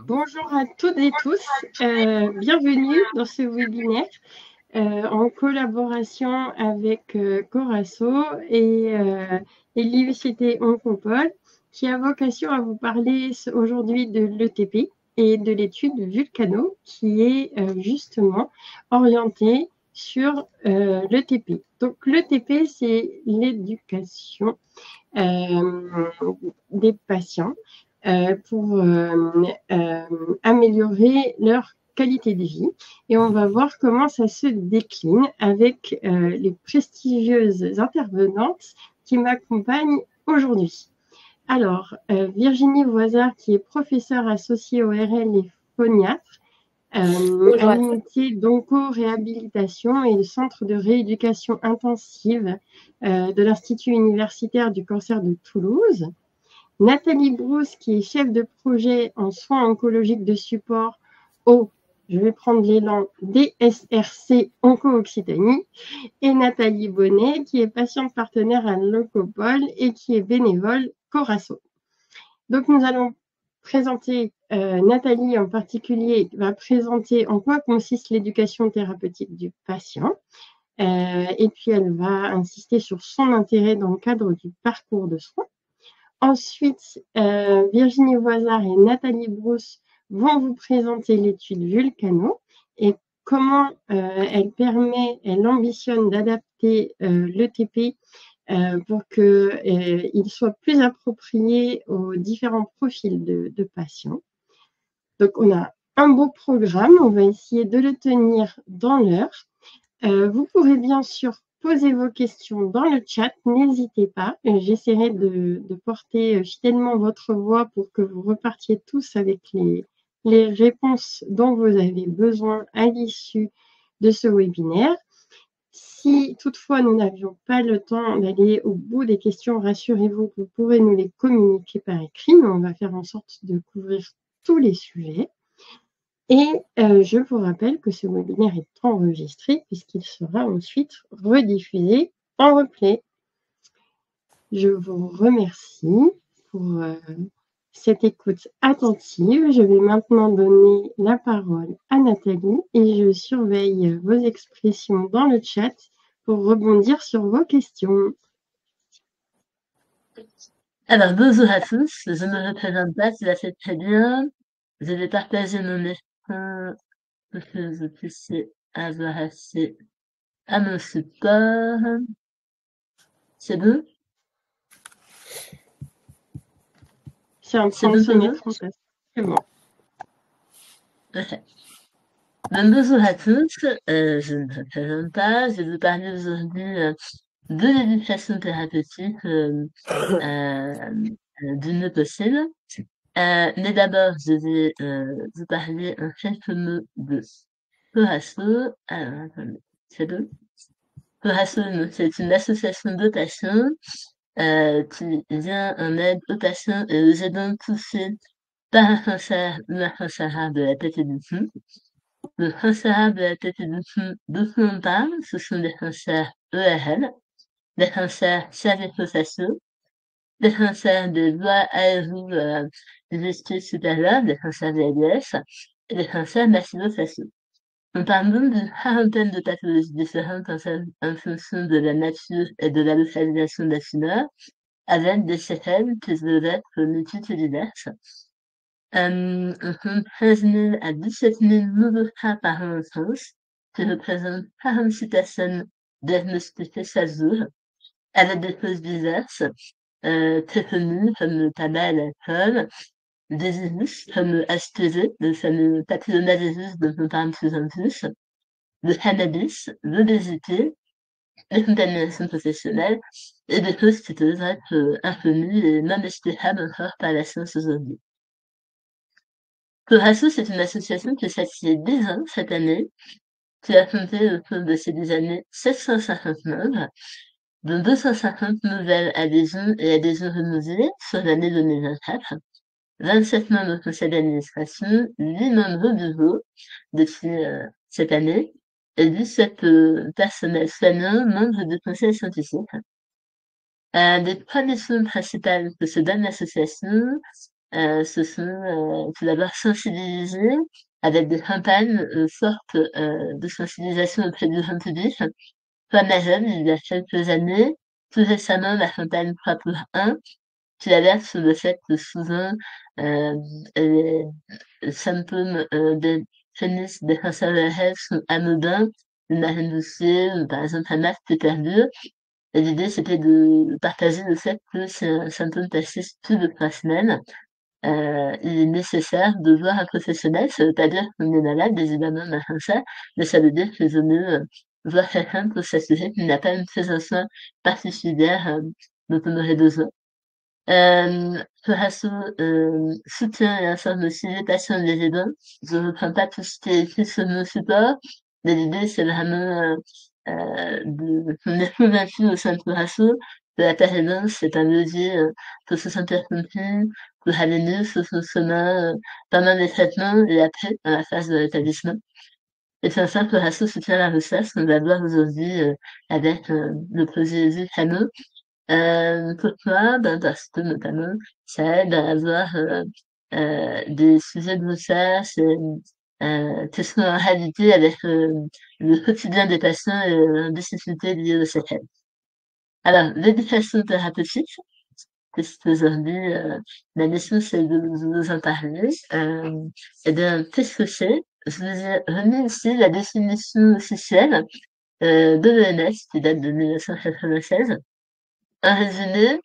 Bonjour à toutes et tous, bienvenue dans ce webinaire en collaboration avec Corasso et l'Université Oncopole qui a vocation à vous parler aujourd'hui de l'ETP et de l'étude Vulcano qui est justement orientée sur l'ETP. Donc l'ETP, c'est l'éducation des patients pour améliorer leur qualité de vie. Et on va voir comment ça se décline avec les prestigieuses intervenantes qui m'accompagnent aujourd'hui. Alors, Virginie Voisard, qui est professeure associée au RL et phoniatre, à l'unité d'onco-réhabilitation et le centre de rééducation intensive de l'Institut universitaire du cancer de Toulouse. Nathalie Brousse, qui est chef de projet en soins oncologiques de support au, je vais prendre l'élan, DSRC Onco-Occitanie, et Nathalie Bonnet, qui est patiente partenaire à l'Oncopole et qui est bénévole Corasso. Donc, nous allons présenter, Nathalie en particulier va présenter en quoi consiste l'éducation thérapeutique du patient. Et puis, elle va insister sur son intérêt dans le cadre du parcours de soins. Ensuite, Virginie Voisard et Nathalie Brousse vont vous présenter l'étude Vulcano et comment elle ambitionne d'adapter l'ETP pour qu'il soit plus approprié aux différents profils de patients. Donc, on a un beau programme, on va essayer de le tenir dans l'heure. Vous pourrez bien sûr poser vos questions dans le chat, n'hésitez pas. J'essaierai de porter fidèlement votre voix pour que vous repartiez tous avec les réponses dont vous avez besoin à l'issue de ce webinaire. Si toutefois nous n'avions pas le temps d'aller au bout des questions, rassurez-vous que vous pourrez nous les communiquer par écrit, mais on va faire en sorte de couvrir tous les sujets. Et je vous rappelle que ce webinaire est enregistré puisqu'il sera ensuite rediffusé en replay. Je vous remercie pour cette écoute attentive. Je vais maintenant donner la parole à Nathalie et je surveille vos expressions dans le chat pour rebondir sur vos questions. Alors, bonjour à tous, je ne me représente pas, tu l'as fait très bien. Je vais partager mon écran pour que vous puissiez avoir accès à mon support. C'est bon? C'est en train de se mettre en place. C'est bon. Ok. Donc, bonjour à tous, je ne me représente pas, je vais vous parler aujourd'hui de l'éducation thérapeutique du mieux possible. Mais d'abord, je vais vous parler en quelques mots de Corasso. Alors, attendez, c'est bon? Corasso, c'est une association de patients qui vient en aide aux patients et aux aidants touchés par un cancer ou un cancer rare de la tête et du cou. Le cancer rare de la tête et du cou, beaucoup en parlent, ce sont des cancers ERL, des cancers cervico-faciaux, des cancers des voies aériennes digestive supérieure, des cancers de l'ADS et des cancers maxillofaciaux. On parle donc d'une quarantaine de pathologies différentes en fonction de la nature et de la localisation de la tumeur, avec des séquelles qui peuvent être multiples et diverses. On compte 13 000 à 17 000 nouveaux cas par an en France, qui représentent 46 personnes diagnostiquées chaque jour, avec des causes diverses, très connues comme le tabac et l'alcool, des virus comme le HPV, le fameux papillomavirus dont on parle de plus en plus, le cannabis, l'obésité, les contaminations professionnelles et des causes qui peuvent être inconnues et non explicables encore par la science aujourd'hui. Corasso, c'est une association qui s'assied 10 ans cette année, qui a compté au cours de ces 10 années 750 membres, dont 250 nouvelles adhésions et adhésions renouvelées sur l'année 2024, 27 membres au conseil d'administration, 8 membres au bureau depuis cette année, et 17 personnels soignants membres du conseil scientifique. Les 3 missions principales que se donne l'association, se sont tout d'abord sensibilisés avec des campagnes fortes de sensibilisation auprès du grand public. Toi, Mazen, il y a quelques années, plus récemment, la campagne 3 pour 1, qui alerte sur le fait que souvent les symptômes des prémices des cancers de la règle sont anodins, une narine bouchée, par exemple un masque qui perdure. Et l'idée, c'était de partager le fait que si un symptôme persiste plus de 3 semaines, il est nécessaire de voir un professionnel. Ça veut pas dire qu'on est malade, évidemment, d'un cancer, mais ça veut dire qu'il vaut mieux voir quelqu'un pour s'assurer qu'il n'a pas une prise en soin particulière dont on aurait besoin. Ferasso soutient et informe aussi les patients et les aidants. Je ne reprends pas tout ce qui est écrit sur nos supports, mais l'idée, c'est vraiment on est convaincu au sein de Ferasso que la permanence, c'est un levier pour se sentir compris, pour aller mieux sur son chemin pendant les traitements et après, dans la phase de rétablissement. Et c'est enfin, Ferasso soutient la recherche qu'on va voir aujourd'hui avec le projet Vulcano. Pourquoi? Ben, parce que notamment, ça aide à avoir des sujets de recherche qui sont en réalité avec le quotidien des patients et les difficultés liées aux séquelles. Alors, l'éducation thérapeutique, puisqu'aujourd'hui, la mission c'est de vous en parler. Et bien, qu'est-ce que c'est? Je vous ai remis ici la définition officielle de l'OMS qui date de 1996. En résumé,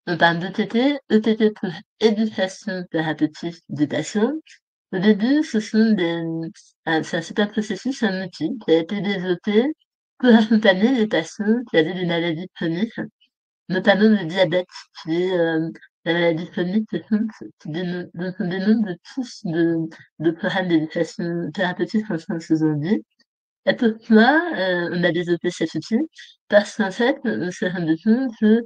on parle d'ETT, ETT pour éducation thérapeutique du patient. Au début, c'est un super processus, un outil qui a été développé pour accompagner les patients qui avaient des maladies chroniques, notamment le diabète, qui est la maladie chronique dont on dénombre de tous de programmes d'éducation thérapeutique en France aujourd'hui. Et pourquoi on a développé cet outil? Parce qu'en fait, on s'est rendu compte que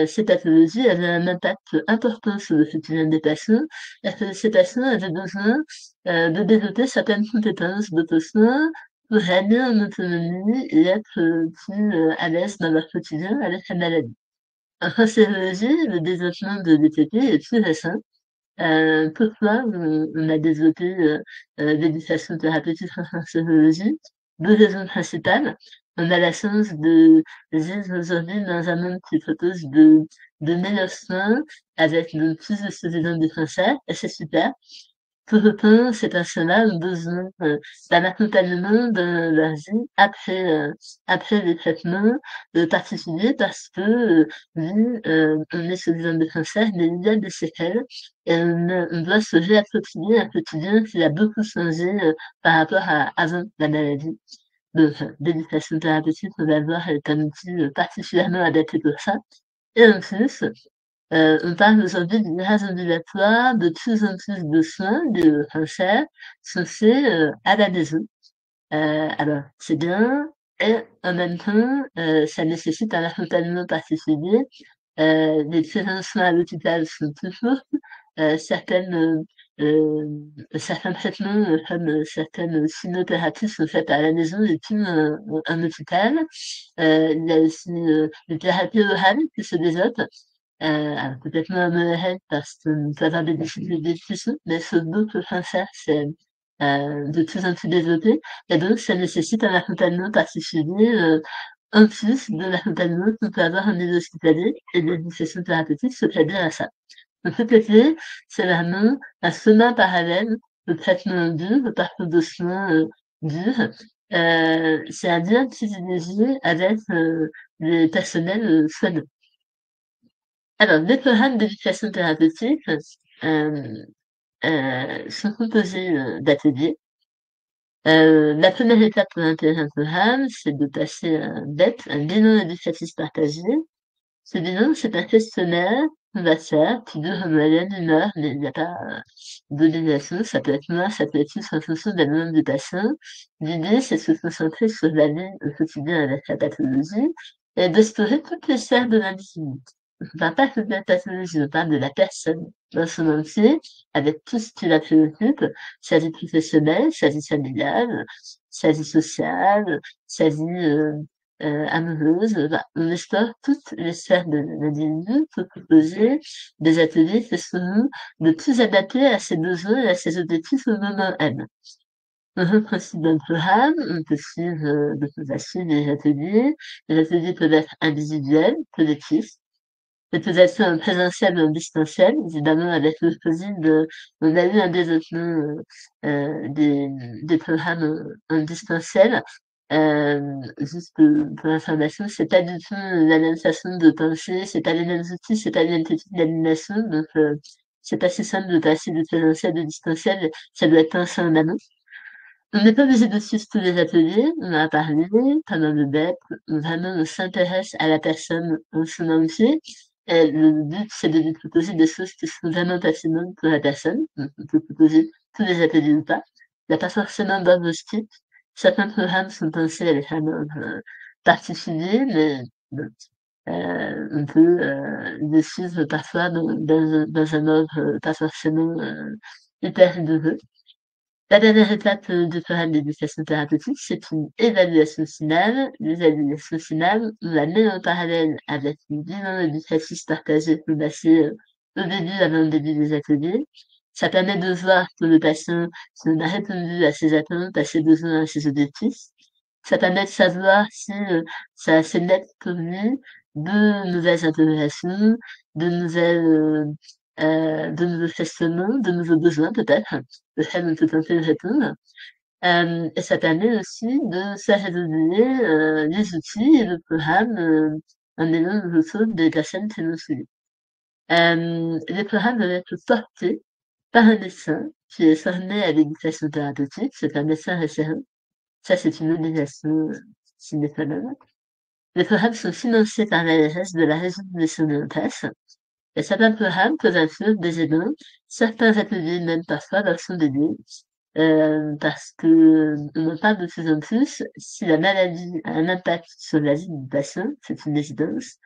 ces pathologies avaient un impact important sur le quotidien des patients et que ces patients avaient besoin de développer certaines compétences d'auto-soin pour gagner en autonomie et être plus à l'aise dans leur quotidien avec la maladie. En cancérologie, le développement de l'ETP est plus récent. Pourquoi on a développé l'éducation thérapeutique en cancérologie? Deux raisons principales. On a la chance de vivre aujourd'hui dans un monde qui propose de meilleurs soins avec donc plus de survivants du cancer, et c'est super. Pour autant, ces personnes-là ont besoin d'un accompagnement dans leur vie après les traitements particuliers parce que oui, on est survivant de cancer, mais il y a des séquelles et on doit se réapproprier un quotidien qui a beaucoup changé par rapport à avant la maladie. Donc, l'éducation thérapeutique, on va voir, est un outil particulièrement adapté pour ça. Et en plus, on parle aujourd'hui d'une grâce ambulatoire, de plus en plus de soins de cancer sont faits à la maison. Alors, c'est bien, et en même temps, ça nécessite un accompagnement particulier. Les préventions à l'hôpital sont plus fortes. Certains traitements, comme certaines chimiothérapies, sont faites à la maison et plus en hôpital. Il y a aussi les thérapies orales qui se développent. Alors peut-être moins modérées parce qu'on peut avoir des difficultés de cuisson, mais sur d'autres cancers, c'est de plus en plus développé. Et donc, ça nécessite un accompagnement particulier, en plus de l'accompagnement qu'on peut avoir en milieu hospitalier et l'éducation thérapeutique se fait bien à ça. Donc, le PT, c'est vraiment un chemin parallèle au traitement dur, au parcours de soins dur. C'est un lien privilégié avec les personnels soignants. Alors, les programmes d'éducation thérapeutique sont composés d'ateliers. La première étape pour intégrer un programme, c'est de passer un BEP, un bilan éducatif partagé. Ce bilan, c'est un questionnaire qu'on va faire qui dure en moyenne 1 heure, mais il n'y a pas d'obligation. Ça peut être moins, ça peut être plus en fonction de la demande du patient. L'idée, c'est de se concentrer sur la vie au quotidien avec la pathologie et d'explorer toutes les sphères de l'individu. On ne parle pas que de la pathologie, on parle de la personne dans son entier, avec tout ce qui la préoccupe, sa vie professionnelle, sa vie familiale, sa vie sociale, sa vie amoureuse, on explore toutes les sphères de l'individu pour proposer des ateliers qui seront le plus adaptés à ses besoins et à ses objectifs au moment M. Dans le principe d'un programme, on peut suivre des ateliers. Les ateliers peuvent être individuels, collectifs. Ça peut être en présentiel ou en distanciel. Évidemment, avec le Covid, on a eu un développement des programmes en distanciel. Juste pour information, c'est pas du tout la même façon de penser, c'est pas les mêmes outils, c'est pas les mêmes techniques d'animation. Donc, c'est pas si simple de passer du présentiel au distanciel. Ça doit être pensé en amont. On n'est pas obligé de suivre tous les ateliers, on en a parlé pendant le BEP, vraiment on s'intéresse à la personne en son entier. Et le but, c'est de lui proposer des choses qui sont vraiment passionnantes pour la personne. Donc, on peut proposer tous les ateliers ou pas. Il n'y a pas forcément d'ordre strict. Certains programmes sont pensés avec un ordre particulier, mais bon, on peut les suivre parfois dans un ordre pas forcément hyper rigoureux. La dernière étape du programme d'éducation thérapeutique, c'est une évaluation finale. L'évaluation finale, on la met en parallèle avec une bilan éducatif partagé qu'on a fait au début, avant le début des ateliers. Ça permet de voir que le patient si on a répondu à ses attentes, à ses besoins, à ses objectifs. Ça permet de savoir si ça a fait naître pour lui de nouvelles interrogations, de nouveaux questionnements, de nouveaux besoins peut-être, auxquels on peut tenter de répondre. Et ça permet aussi de faire évoluer les outils et le programme en ayant le retour des personnes qui l'ont suivi. Les programmes doivent être portés par un médecin qui est formé à l'éducation thérapeutique, c'est un médecin référent. Ça, c'est une obligation sine qua non. Les programmes sont financés par l'ARS de la région de Médecins-Nantes. Et certains programmes peuvent inclure des aidants, certains ateliers même parfois leur sont dédiés, parce que on en parle de plus en plus, si la maladie a un impact sur la vie du patient, c'est une évidence,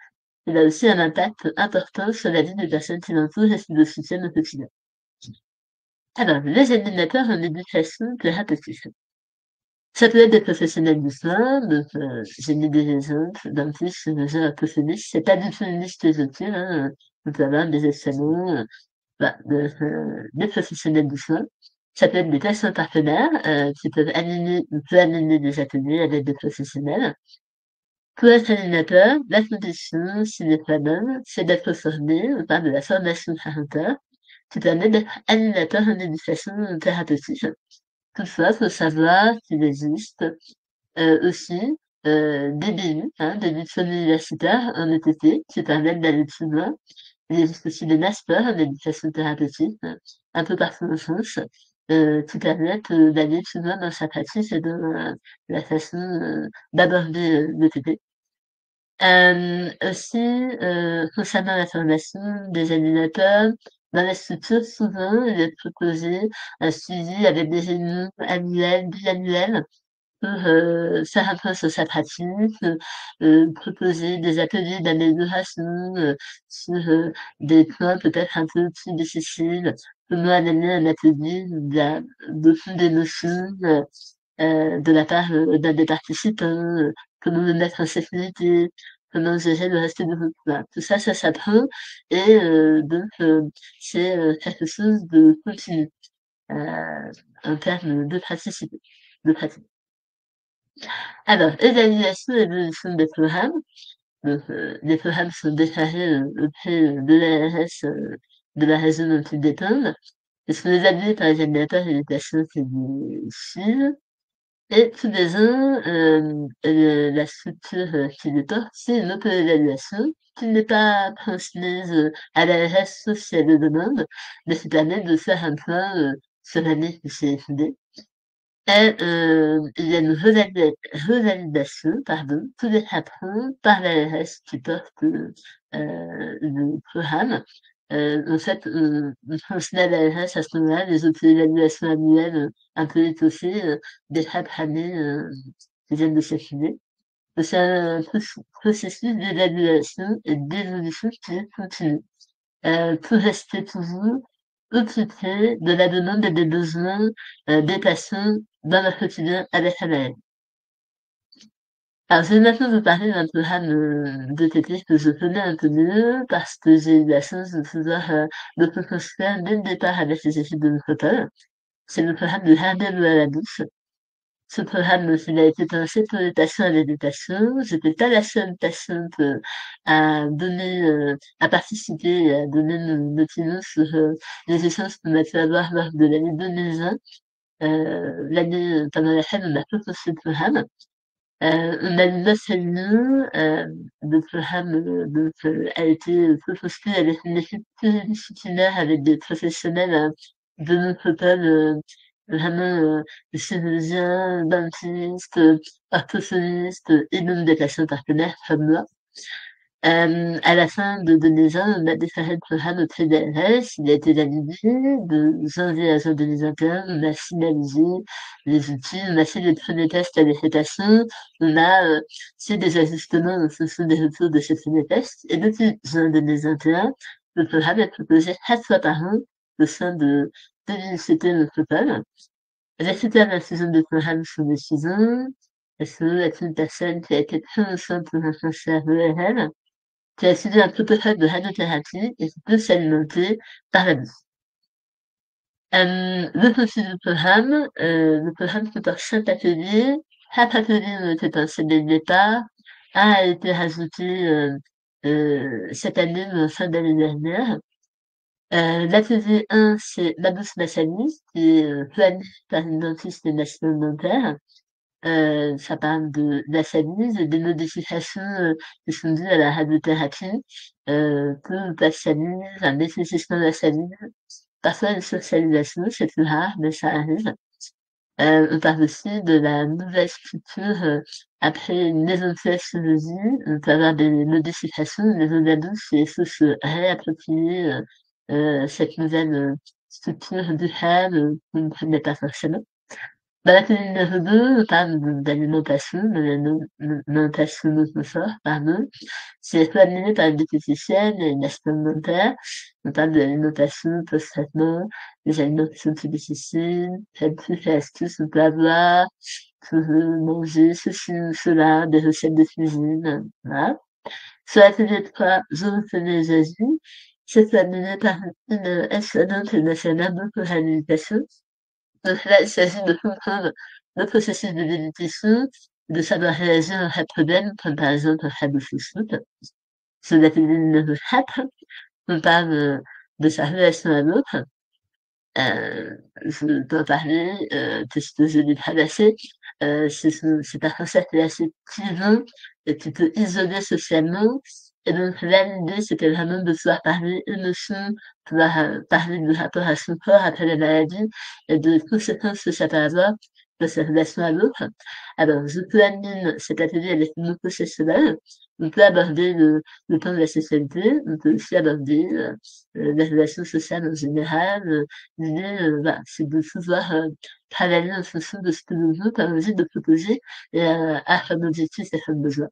il a aussi un impact important sur la vie des personnes qui l'entourent et qui le soutiennent au quotidien. Alors, les animateurs en éducation thérapeutique. Ça peut être des professionnels du soin, donc j'ai mis des exemples, dentistes, chirurgiens, orthophonistes, c'est pas du tout une liste exhaustive, hein, on peut avoir des examens, des professionnels du soin. Ça peut être des patients partenaires qui peuvent animer ou peut animer des ateliers avec des professionnels. Pour être animateur, la condition, s'il est pas bonne, c'est d'être formé, on parle de la formation de 40 heures, qui permet d'être animateur en éducation thérapeutique. Toutefois, il faut savoir qu'il existe aussi des BU, des diplômes universitaires en ETT qui permettent d'aller plus loin. Il existe aussi des masters en éducation thérapeutique un peu partout en France qui permettent d'aller plus loin dans sa pratique et dans la façon d'aborder l'ETT. Aussi, concernant la formation des animateurs, dans la structure, souvent, il est proposé un suivi avec des réunions annuelles, biannuelles pour faire un point sur sa pratique, proposer des ateliers d'amélioration sur des points peut-être un peu plus difficiles. Comment animer un atelier de fond des notions de la part d'un des participants, comment me mettre en sécurité, comment gérer le reste du groupe. Voilà. Tout ça, ça s'apprend et donc c'est quelque chose de continu en termes de praticité, de pratique. Alors, évaluation et évolution des programmes. Donc, les programmes sont déclarés auprès de l'ARS de la région dont ils dépendent. Ils sont évalués par les animateurs et les personnes qui les suivent. Et tous les ans, la structure qui les porte, c'est une auto-évaluation qui n'est pas transmise à l'ARS sauf si elle le demande, mais qui permet de faire un point sur l'année qui s'est écoulée. Et il y a une revalidation, pardon, tous les 4 ans par l'ARS qui porte le programme. En fait, on transmet à l'ARS à ce moment-là les auto-évaluations annuelles un peu étoffées des 4 années qui viennent de s'écouler. C'est un processus d'évaluation et d'évolution qui est continu pour rester toujours occupé de la demande et des besoins des patients dans leur quotidien avec la maladie. Alors, je vais maintenant vous parler d'un programme de TT que je connais un peu mieux parce que j'ai eu la chance de pouvoir le construire dès le départ avec les équipes de notre école. C'est le programme de Herbert à la douce. Ce programme, il a été pensé pour les patients avec des patients. J'étais pas la seule patiente à donner, à participer et à donner nos opinions sur les échanges qu'on a pu avoir lors de l'année 2020, l'année pendant laquelle on a proposé ce programme. On a une note réunion, le programme a été proposé avec une équipe pluridisciplinaire avec des professionnels de notre école, vraiment des chirurgiens, dentistes, orthophonistes et même des patients partenaires comme moi. À la fin de 2020, on a déclaré le programme au TDRS. Il a été validé de janvier à juin 2021. On a finalisé les outils, on a fait les premiers tests avec les patients. On a fait des ajustements en fonction des retours de ces premiers tests. Et depuis juin 2021, le programme est proposé 4 fois par an au sein de 2007 notre école. Les critères d'inclusion du programme sont les suivants. Est-ce que est une personne qui a été prise en charge pour un cancer ERL? Qui a suivi un protocole de radiothérapie et qui peut s'alimenter par la bouffe. Le profil du programme, le programme comporte 5 ateliers. 4 ateliers ont été pensés dès le départ. Un a été rajouté cette année, mais en fin d'année dernière. L'atelier 1, c'est la bouffe massagiste, qui est planifiée par une dentiste et nationale dentaire. Ça parle de la salise et des modifications qui sont dues à la radiothérapie, que la salise, un nécessitement de la salise, parfois une socialisation, c'est plus rare, mais ça arrive. On parle aussi de la nouvelle structure après une éventuelle chirurgie. On peut avoir des modifications, les odadous, c'est il faut se réapproprier cette nouvelle structure duale qu'on ne connaît pas forcément. Bah, l'atelier numéro 2 parle d'alimentation, de l'alimentation notre pardon. C'est animé par une diététicienne et une assistante dentaire. On parle de l'alimentation post-traitement, des aliments qui sont plus difficiles, quels trucs et astuces on peut avoir, pour manger ceci ou cela, des recettes de cuisine, voilà. Sur l'atelier 3, je vous fais les avis. C'est animé par une aide-soignante et une infirmière de réhabilitation. Donc là, il s'agit de comprendre le processus de déglutition, de savoir réagir en cas de problème, comme par exemple en cas de fausse route. Sur l'atelier numéro 4, on parle de sa relation à l'autre. Je dois parler, puisque je l'ai traversé. C'est un concept qui est assez clivant et qui peut isoler socialement. Et donc là, l'idée, c'était vraiment de pouvoir parler émotion, pouvoir parler du rapport à son corps après la maladie et de conséquences que ça peut avoir de sa relation à l'autre. Alors, je co-anime cet atelier avec une autre professionnelle. On peut aborder le temps de la sexualité, on peut aussi aborder les relations sociales en général. L'idée, bah, c'est de pouvoir travailler en fonction de ce que l'on veut, par envie de proposer et à comme objectif et comme besoin.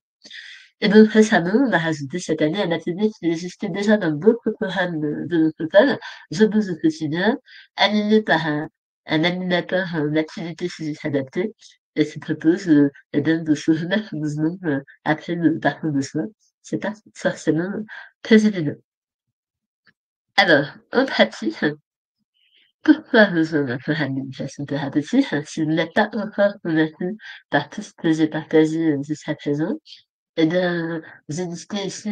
Et donc récemment, on a rajouté cette année un atelier qui existait déjà dans d'autres programmes de notre école, Je bouge au quotidien, animé par un animateur en activité physique adaptée, et qui propose eh bien, de se remettre en mouvement après le parcours de soins. C'est pas forcément très évident. Alors, en pratique, pourquoi besoin d'un programme d'éducation thérapeutique si vous n'êtes pas encore convaincu par tout ce que j'ai partagé jusqu'à présent? Eh bien, j'ai listé ici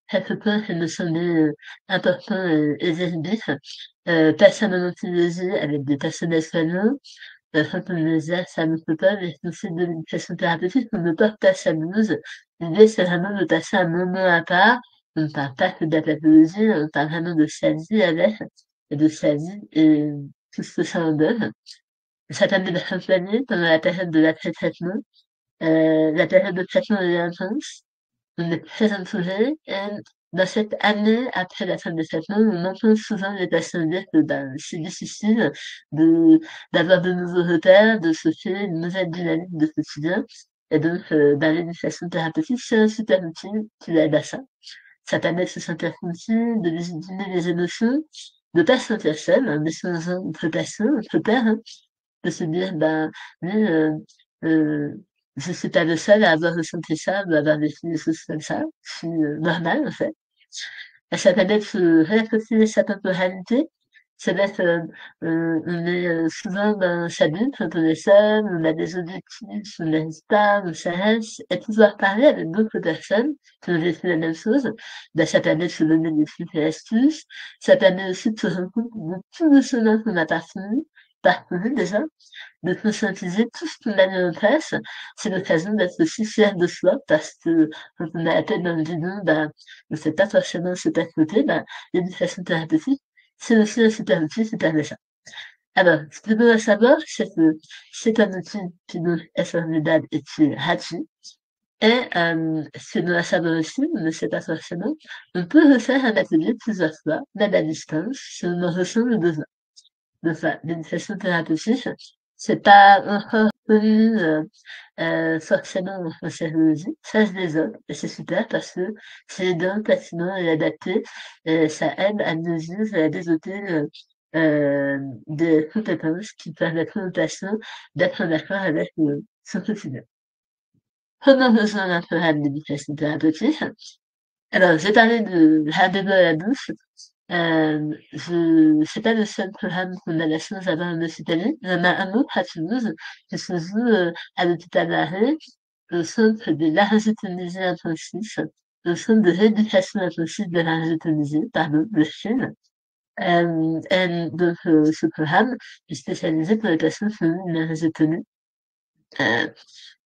quelques points qui me semblaient importants et véridiques. Passer en odontologie avec des personnels soignants, quand on les a, ça ne peut pas, mais aussi de l'éducation thérapeutique, on ne porte pas sa blouse. L'idée, c'est vraiment de passer un moment à part. On ne parle pas que de la pathologie, on parle vraiment de sa vie avec, et de sa vie et tout ce que ça en donne. Ça permet de s'accompagner pendant la période de l'après-traitement. La période de traitement est intense. On est très entouré et dans cette année après la fin des traitements, on entend souvent les patients dire que ben, c'est difficile de d'avoir de nouveaux repères, de se créer une nouvelle dynamique de quotidien. Et donc, ben, l'éducation thérapeutique, c'est un super outil qui aide à ça. Ça permet de se sentir utile, de légitimer les émotions, de pas se sentir seul, en échangeant entre patients, entre pairs, hein, de se dire, ben, lui, je suis pas le seul à avoir ressenti ça, ou à avoir vécu des choses comme ça. C'est normal, en fait. Ça permet de se réapproprier sa temporalité. Ça va être, on est souvent dans sa bulle quand on est seul, on a des objectifs, on n'arrive pas, on s'arrête, et pouvoir parler avec d'autres personnes qui ont vécu la même chose, ben, ça permet de se donner des trucs et astuces. Ça permet aussi de se rendre compte de tout le chemin qu'on a parcouru déjà, de conscientiser tout ce qu'on a mis en place. C'est l'occasion d'être aussi fier de soi parce que quand on a la tête dans le guidon, ben, on sait pas forcément se à côté, ben, l'éducation thérapeutique, c'est aussi un super outil, super méchant. Alors, ce que je dois savoir, c'est que c'est un outil qui donc est formidable et qui est gratuit. Et ce que je dois savoir aussi, on ne sait pas forcément, on peut refaire un atelier plusieurs fois, même à distance, si on en ressent le besoin de ça, l'éducation thérapeutique. C'est pas encore connu forcément en cancérologie. Ça se développe et c'est super parce que c'est aidant, pertinent et adapté et ça aide à mieux vivre et à développer des compétences qui permettront aux patients d'être en accord avec son quotidien. Comment besoin d'un programme d'éducation thérapeutique? Alors, j'ai parlé de rendez-vous à la bouche. C'est pas le seul programme qu'on a la chance d'avoir en Occitanie. Il y en a un autre à Toulouse qui se joue à l'hôpital Larrey, au centre de laryngectomies intensive, au centre de rééducation intensive de laryngectomies, pardon, de Chine. Et donc, ce programme est spécialisé pour les patients qui ont une laryngectomie.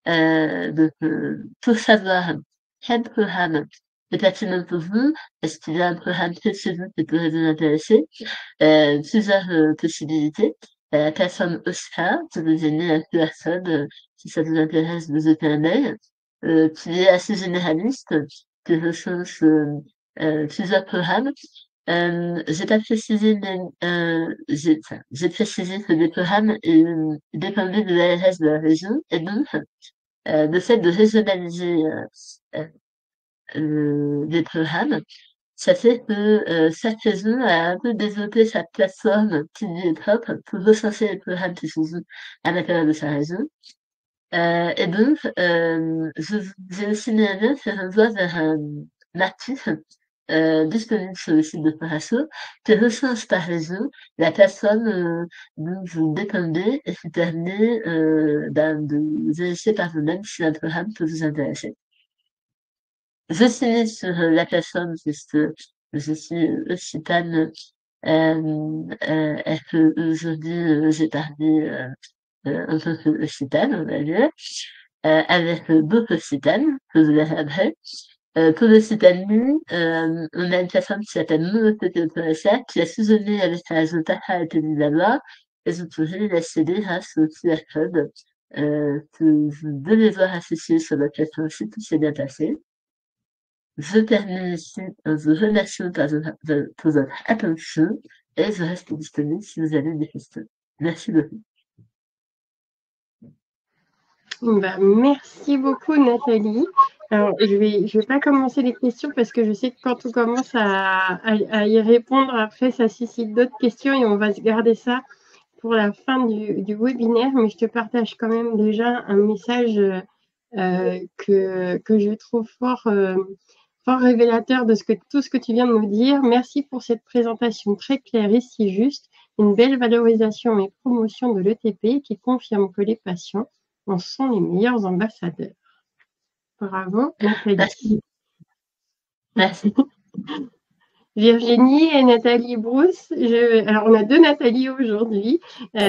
Euh, donc, pour savoir quel programme est pertinent pour vous, est-ce qu'il y a un programme précis qui pourrait vous intéresser? Plusieurs possibilités. La plateforme Oscar, qui vous est mis un QR code, si ça vous intéresse, vous jetez un œil, qui est assez généraliste, qui recense plusieurs programmes. J'ai pas précisé, mais j'ai précisé que les programmes dépendaient de l'ARS de la région, et donc le fait de régionaliser les programmes, ça fait que chaque région a un peu développé sa plateforme qui lui est propre pour recenser les programmes qui se jouent à l'intérieur de sa région. Et donc, j'ai aussi mis un lien qui renvoie vers un article disponible sur le site de Paraso qui recense par région la plateforme dont vous dépendez et qui permet de vérifier par vous-même si un programme peut vous intéresser. Je suis sur la plateforme puisque je suis occitane et que aujourd'hui j'ai parlé un peu occitane, on va dire, avec d'autres occitanes que vous verrez après. Pour l'Occitanie, on a une plateforme qui s'appelle Monocoté.fr qui est fusionnée avec la réseau Taha et Télédalois et vous pourrez l'accéder grâce au QR code que vous devez voir affiché sur votre plateforme si tout s'est bien passé. Je termine ici en vous remerciant pour votre attention et je reste disponible si vous avez des questions. Merci beaucoup. Bah, merci beaucoup, Nathalie. Alors, je vais pas commencer les questions parce que je sais que quand on commence à y répondre, après, ça suscite d'autres questions et on va se garder ça pour la fin du webinaire. Mais je te partage quand même déjà un message que je trouve fort révélateur de tout ce que tu viens de nous dire. Merci pour cette présentation très claire et si juste. Une belle valorisation et promotion de l'ETP qui confirme que les patients en sont les meilleurs ambassadeurs. Bravo, Nathalie. Merci. Virginie et Nathalie Brousse. Alors, on a deux Nathalie aujourd'hui. Donc,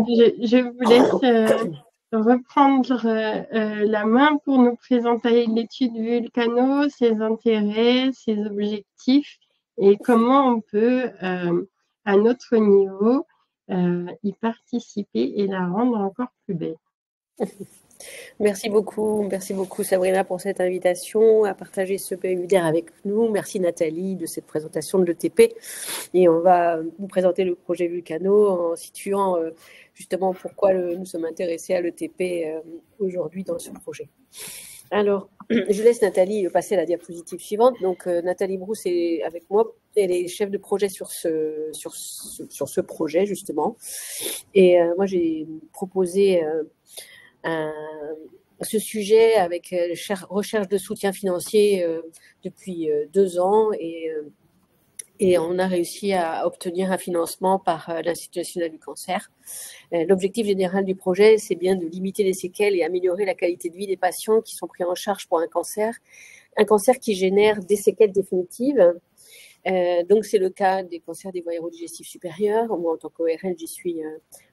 je vous laisse reprendre la main pour nous présenter l'étude Vulcano, ses intérêts, ses objectifs et comment on peut, à notre niveau, y participer et la rendre encore plus belle. Merci beaucoup Sabrina pour cette invitation à partager ce webinaire avec nous. Merci Nathalie de cette présentation de l'ETP. Et on va vous présenter le projet Vulcano en situant justement pourquoi nous sommes intéressés à l'ETP aujourd'hui dans ce projet. Alors, je laisse Nathalie passer à la diapositive suivante. Donc, Nathalie Brousse est avec moi. Elle est chef de projet sur ce projet, justement. Et moi, j'ai proposé ce sujet avec recherche de soutien financier depuis 2 ans et on a réussi à obtenir un financement par l'Institut national du cancer. L'objectif général du projet, c'est bien de limiter les séquelles et améliorer la qualité de vie des patients qui sont pris en charge pour un cancer qui génère des séquelles définitives. Donc, c'est le cas des cancers des voies aérodigestives supérieures. Moi, en tant qu'ORL, j'y suis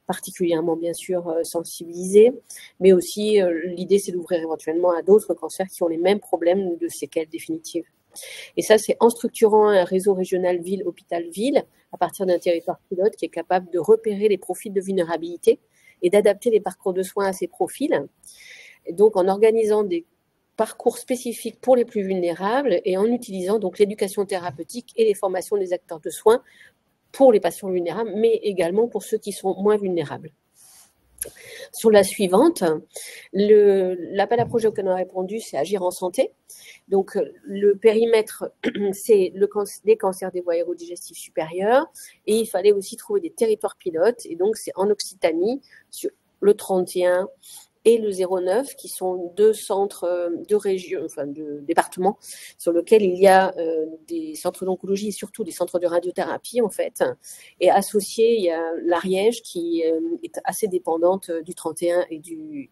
particulièrement, bien sûr, sensibilisée. Mais aussi, l'idée, c'est d'ouvrir éventuellement à d'autres cancers qui ont les mêmes problèmes de séquelles définitives. Et ça, c'est en structurant un réseau régional ville-hôpital-ville à partir d'un territoire pilote qui est capable de repérer les profils de vulnérabilité et d'adapter les parcours de soins à ces profils. Et donc, en organisant des parcours spécifiques pour les plus vulnérables et en utilisant donc l'éducation thérapeutique et les formations des acteurs de soins pour les patients vulnérables, mais également pour ceux qui sont moins vulnérables. Sur la suivante, l'appel à projet auquel on a répondu, c'est Agir en santé. Donc, le périmètre, c'est les cancers des voies aérodigestives supérieures. Et il fallait aussi trouver des territoires pilotes. Et donc, c'est en Occitanie, sur le 31 et le 09, qui sont 2 centres de région, enfin de départements, sur lesquels il y a des centres d'oncologie et surtout des centres de radiothérapie, en fait. Et associé, il y a l'Ariège qui est assez dépendante du 31 et du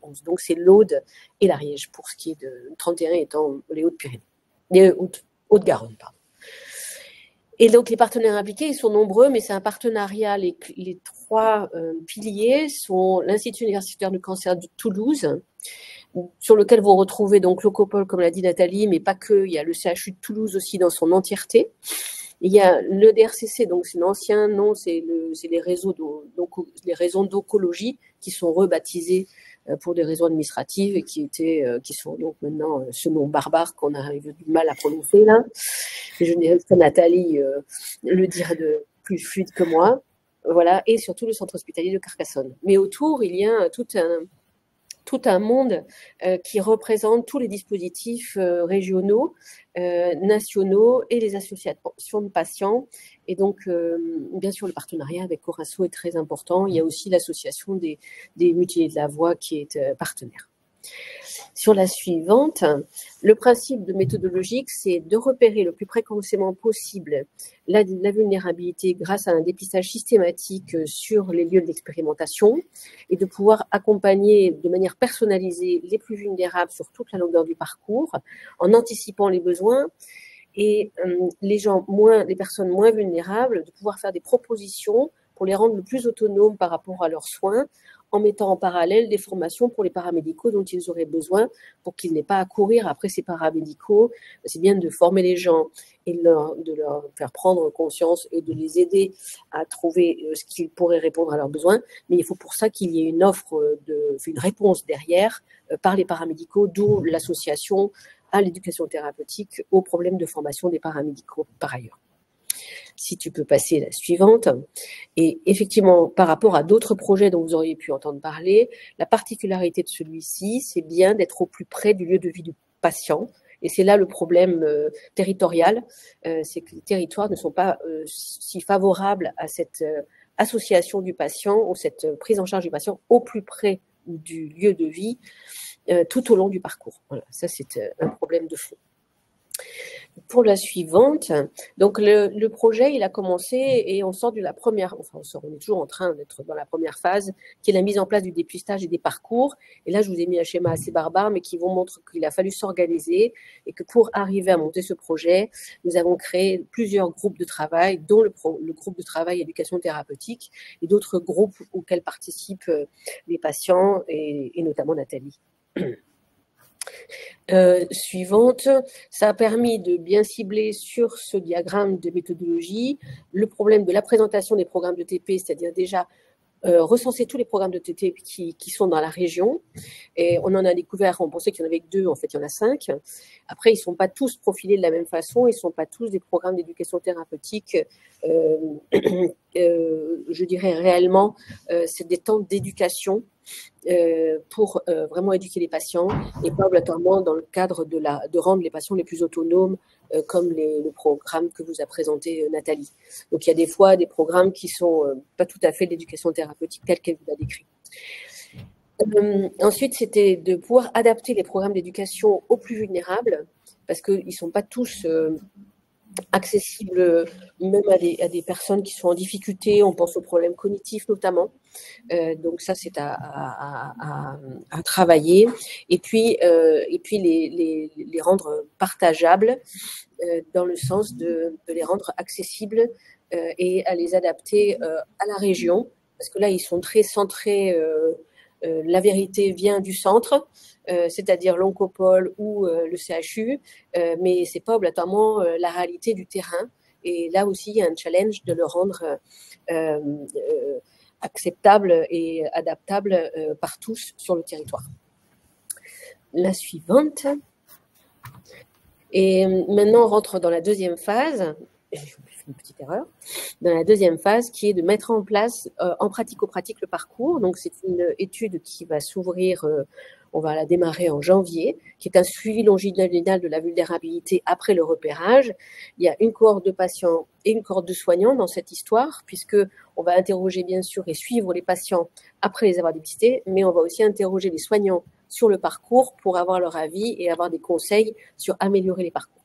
11. Donc, c'est l'Aude et l'Ariège, pour ce qui est de 31 étant les Hautes-Pyrénées, les Hautes-Garonne, pardon. Et donc, les partenaires impliqués, ils sont nombreux, mais c'est un partenariat. Les 3 piliers sont l'Institut universitaire du cancer de Toulouse, sur lequel vous retrouvez donc l'Ocopole, comme l'a dit Nathalie, mais pas que. Il y a le CHU de Toulouse aussi dans son entièreté. Il y a le DRCC, donc c'est l'ancien nom, c'est les réseaux d'oncologie qui sont rebaptisés pour des raisons administratives et qui sont donc maintenant ce nom barbare qu'on a eu du mal à prononcer là. Je laisse Nathalie le dire de plus fluide que moi. Voilà, et surtout le centre hospitalier de Carcassonne. Mais autour, il y a tout un monde qui représente tous les dispositifs régionaux, nationaux et les associations de patients. Et donc, bien sûr, le partenariat avec Corasso est très important. Il y a aussi l'association des mutilés de la voix qui est partenaire. Sur la suivante, le principe de méthodologique, c'est de repérer le plus précocement possible la vulnérabilité grâce à un dépistage systématique sur les lieux de l'expérimentation et de pouvoir accompagner de manière personnalisée les plus vulnérables sur toute la longueur du parcours en anticipant les besoins et les personnes moins vulnérables, de pouvoir faire des propositions pour les rendre le plus autonomes par rapport à leurs soins, en mettant en parallèle des formations pour les paramédicaux dont ils auraient besoin pour qu'ils n'aient pas à courir après ces paramédicaux. C'est bien de former les gens et de leur faire prendre conscience et de les aider à trouver ce qui pourrait répondre à leurs besoins. Mais il faut pour ça qu'il y ait une réponse derrière par les paramédicaux, d'où l'association à l'éducation thérapeutique aux problèmes de formation des paramédicaux par ailleurs. Si tu peux passer la suivante. Et effectivement, par rapport à d'autres projets dont vous auriez pu entendre parler, la particularité de celui-ci, c'est bien d'être au plus près du lieu de vie du patient. Et c'est là le problème territorial, c'est que les territoires ne sont pas si favorables à cette association du patient ou cette prise en charge du patient au plus près du lieu de vie tout au long du parcours. Voilà, ça c'est un problème de fond. Pour la suivante, donc le projet, il a commencé et on sort de la première, enfin on est toujours en train d'être dans la première phase, qui est la mise en place du dépistage et des parcours. Et là, je vous ai mis un schéma assez barbare, mais qui vous montre qu'il a fallu s'organiser et que pour arriver à monter ce projet, nous avons créé plusieurs groupes de travail, dont le groupe de travail éducation thérapeutique et d'autres groupes auxquels participent les patients et notamment Nathalie. Suivante, ça a permis de bien cibler sur ce diagramme de méthodologie le problème de la présentation des programmes de TP, c'est-à-dire déjà recenser tous les programmes de TP qui sont dans la région. Et on en a découvert, on pensait qu'il y en avait que 2, en fait il y en a 5. Après, ils ne sont pas tous profilés de la même façon, ils ne sont pas tous des programmes d'éducation thérapeutique. Je dirais réellement, c'est des temps d'éducation pour vraiment éduquer les patients et pas obligatoirement dans le cadre de rendre les patients les plus autonomes comme le programme que vous a présenté Nathalie. Donc il y a des fois des programmes qui sont pas tout à fait l'éducation thérapeutique telle qu'elle vous l'a décrit. Ensuite, c'était de pouvoir adapter les programmes d'éducation aux plus vulnérables, parce qu'ils ne sont pas tous accessibles même à des personnes qui sont en difficulté. On pense aux problèmes cognitifs notamment. Donc ça, c'est à travailler. Et puis les rendre partageables dans le sens de les rendre accessibles et à les adapter à la région. Parce que là, ils sont très centrés. La vérité vient du centre, c'est-à-dire l'Oncopole ou le CHU, mais c'est pas obligatoirement la réalité du terrain. Et là aussi, il y a un challenge de le rendre acceptable et adaptable par tous sur le territoire. La suivante. Et maintenant, on rentre dans la deuxième phase. J'ai fait une petite erreur. Dans la deuxième phase, qui est de mettre en place en pratico-pratique le parcours. Donc, c'est une étude qui va s'ouvrir, on va la démarrer en janvier, qui est un suivi longitudinal de la vulnérabilité après le repérage. Il y a une cohorte de patients et une cohorte de soignants dans cette histoire, puisque on va interroger bien sûr et suivre les patients après les avoir dépistés, mais on va aussi interroger les soignants sur le parcours pour avoir leur avis et avoir des conseils sur améliorer les parcours.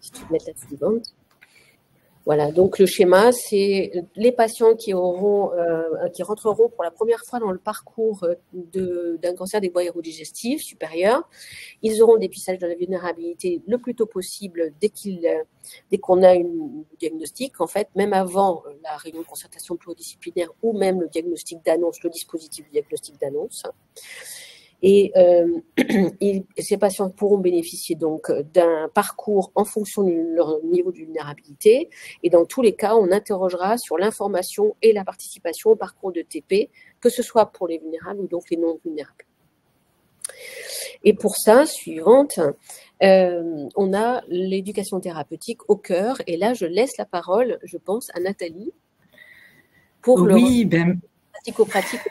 Si tu peux mettre la suivante. Voilà, donc le schéma, c'est les patients qui rentreront pour la première fois dans le parcours d'un cancer des voies aérodigestives supérieures. Ils auront le dépistage de la vulnérabilité le plus tôt possible dès qu'on a une diagnostic, en fait, même avant la réunion de concertation pluridisciplinaire ou même le diagnostic d'annonce, le dispositif de diagnostic d'annonce. Et ces patients pourront bénéficier donc d'un parcours en fonction de leur niveau de vulnérabilité. Et dans tous les cas, on interrogera sur l'information et la participation au parcours de TP, que ce soit pour les vulnérables ou donc les non vulnérables. Et pour ça, suivante, on a l'éducation thérapeutique au cœur. Et là, je laisse la parole, je pense, à Nathalie pour le pratico-pratique.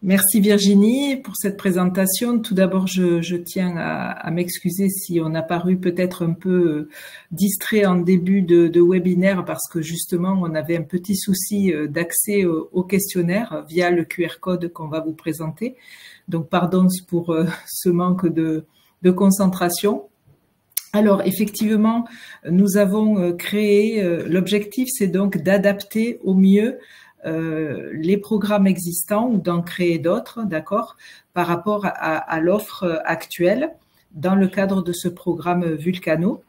Merci Virginie pour cette présentation. Tout d'abord, je tiens à m'excuser si on a paru peut-être un peu distrait en début de webinaire parce que justement, on avait un petit souci d'accès au questionnaire via le QR code qu'on va vous présenter. Donc, pardon pour ce manque de concentration. Alors, effectivement, nous avons créé, l'objectif, c'est donc d'adapter au mieux les programmes existants ou d'en créer d'autres, d'accord, par rapport à l'offre actuelle dans le cadre de ce programme Vulcano.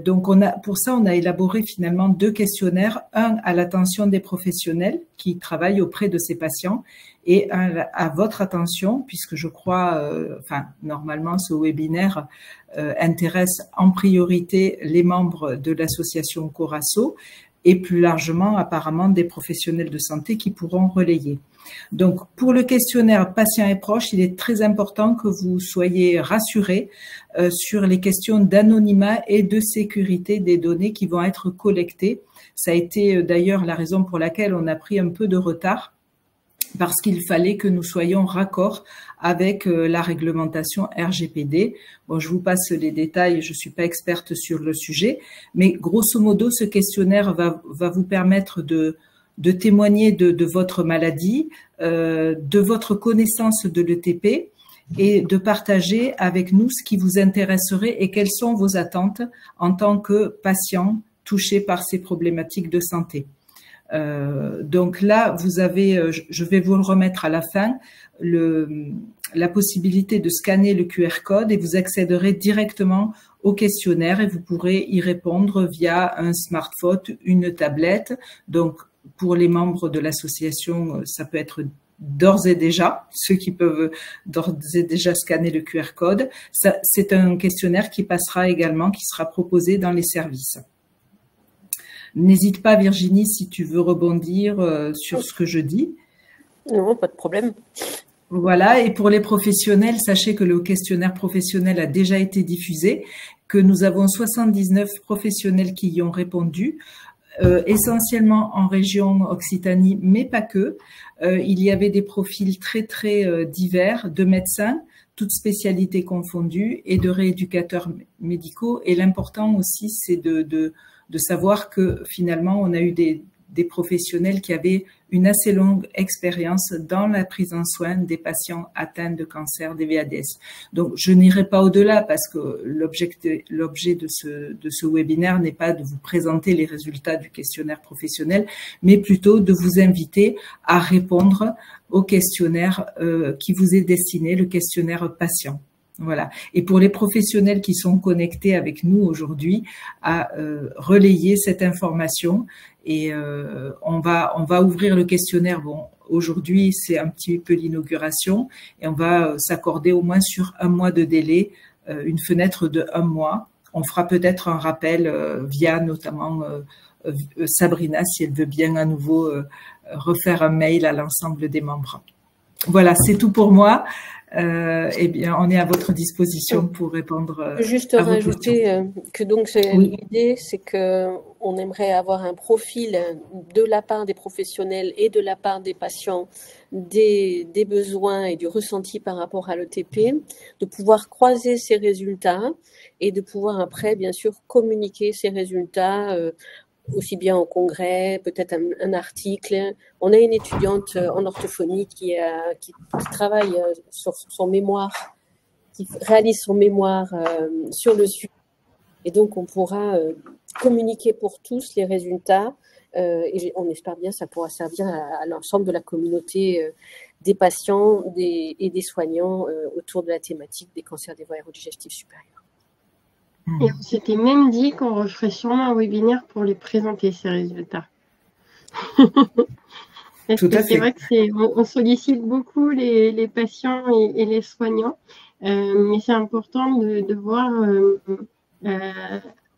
Donc, pour ça, on a élaboré finalement 2 questionnaires, un à l'attention des professionnels qui travaillent auprès de ces patients et un à votre attention, puisque je crois, normalement, ce webinaire intéresse en priorité les membres de l'association Corasso et plus largement, apparemment, des professionnels de santé qui pourront relayer. Donc, pour le questionnaire patients et proches, il est très important que vous soyez rassurés sur les questions d'anonymat et de sécurité des données qui vont être collectées. Ça a été d'ailleurs la raison pour laquelle on a pris un peu de retard, parce qu'il fallait que nous soyons raccords avec la réglementation RGPD. Bon, je vous passe les détails, je suis pas experte sur le sujet, mais grosso modo, ce questionnaire va vous permettre de témoigner de votre maladie, de votre connaissance de l'ETP et de partager avec nous ce qui vous intéresserait et quelles sont vos attentes en tant que patient touché par ces problématiques de santé. Donc là, vous avez, je vais vous le remettre à la fin, la possibilité de scanner le QR code et vous accéderez directement au questionnaire et vous pourrez y répondre via un smartphone, une tablette. Donc, pour les membres de l'association, ça peut être d'ores et déjà, ceux qui peuvent d'ores et déjà scanner le QR code. C'est un questionnaire qui passera également, qui sera proposé dans les services. N'hésite pas, Virginie, si tu veux rebondir sur ce que je dis. Non, pas de problème. Voilà, et pour les professionnels, sachez que le questionnaire professionnel a déjà été diffusé, que nous avons 79 professionnels qui y ont répondu, essentiellement en région Occitanie, mais pas que. Il y avait des profils très, très divers de médecins, toutes spécialités confondues, et de rééducateurs médicaux. Et l'important aussi, c'est de savoir que finalement, on a eu des professionnels qui avaient une assez longue expérience dans la prise en soin des patients atteints de cancer des VADS. Donc, je n'irai pas au-delà parce que l'objet de ce webinaire n'est pas de vous présenter les résultats du questionnaire professionnel, mais plutôt de vous inviter à répondre au questionnaire qui vous est destiné, le questionnaire patient. Voilà. Et pour les professionnels qui sont connectés avec nous aujourd'hui, à relayer cette information. Et on va ouvrir le questionnaire. Bon, aujourd'hui, c'est un petit peu l'inauguration et on va s'accorder au moins sur 1 mois de délai, une fenêtre de 1 mois. On fera peut-être un rappel via notamment Sabrina, si elle veut bien à nouveau refaire un mail à l'ensemble des membres. Voilà, c'est tout pour moi. Eh bien, on est à votre disposition pour répondre juste à vos rajouter questions. que donc Oui. l'idée, c'est que on aimerait avoir un profil de la part des professionnels et de la part des patients des besoins et du ressenti par rapport à l'ETP, de pouvoir croiser ces résultats et de pouvoir après, bien sûr, communiquer ces résultats aussi bien en congrès, peut-être un article. On a une étudiante en orthophonie qui travaille sur son mémoire, qui réalise son mémoire sur le sujet. Et donc, on pourra communiquer pour tous les résultats et on espère bien que ça pourra servir à l'ensemble de la communauté des patients et des soignants autour de la thématique des cancers des voies aérodigestives supérieures. Et on s'était même dit qu'on referait sûrement un webinaire pour les présenter, ces résultats. Parce que c'est vrai qu'on sollicite beaucoup les patients et les soignants, mais c'est important de voir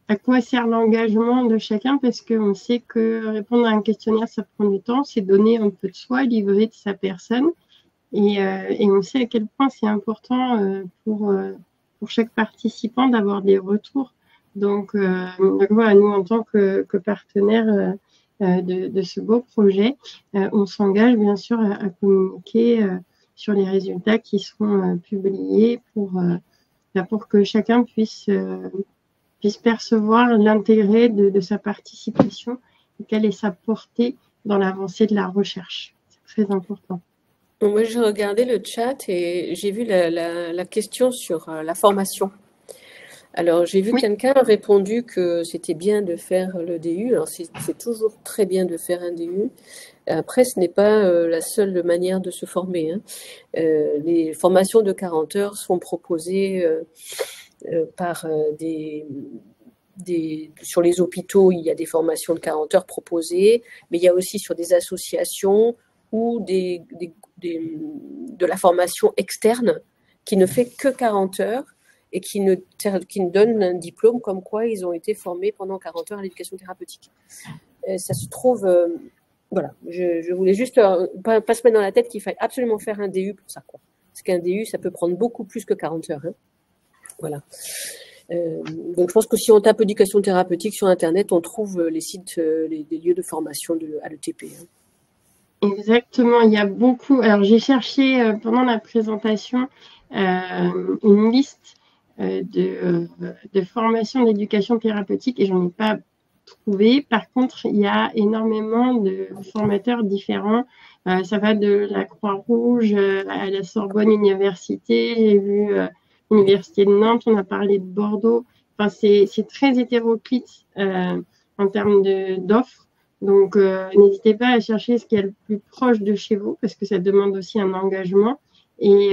à quoi sert l'engagement de chacun, parce qu'on sait que répondre à un questionnaire, ça prend du temps, c'est donner un peu de soi, livrer de sa personne, et on sait à quel point c'est important pour chaque participant d'avoir des retours. Donc voilà, nous, en tant que partenaires de ce beau projet, on s'engage bien sûr à communiquer sur les résultats qui seront publiés pour que chacun puisse percevoir l'intérêt de sa participation et quelle est sa portée dans l'avancée de la recherche. C'est très important. Moi, j'ai regardé le chat et j'ai vu la question sur la formation. Alors, j'ai vu quelqu'un a répondu que c'était bien de faire le DU. Alors, c'est toujours très bien de faire un DU. Après, ce n'est pas la seule manière de se former. Les formations de 40 heures sont proposées par sur les hôpitaux, il y a des formations de 40 heures proposées, mais il y a aussi sur des associations ou de la formation externe qui ne fait que 40 heures et qui ne donne un diplôme comme quoi ils ont été formés pendant 40 heures à l'éducation thérapeutique. Ça se trouve... voilà, je voulais juste pas se mettre dans la tête qu'il fallait absolument faire un DU pour ça, quoi. Parce qu'un DU, ça peut prendre beaucoup plus que 40 heures. Voilà. Donc, je pense que si on tape éducation thérapeutique sur Internet, on trouve les sites, les lieux de formation à l'ETP. Exactement, il y a beaucoup. Alors, j'ai cherché pendant la présentation une liste de formations d'éducation thérapeutique et j'en ai pas trouvé. Par contre, il y a énormément de formateurs différents. Ça va de la Croix-Rouge à la Sorbonne Université. J'ai vu l'Université de Nantes, on a parlé de Bordeaux. Enfin, c'est très hétéroclite en termes d'offres. Donc, n'hésitez pas à chercher ce qui est le plus proche de chez vous parce que ça demande aussi un engagement. Et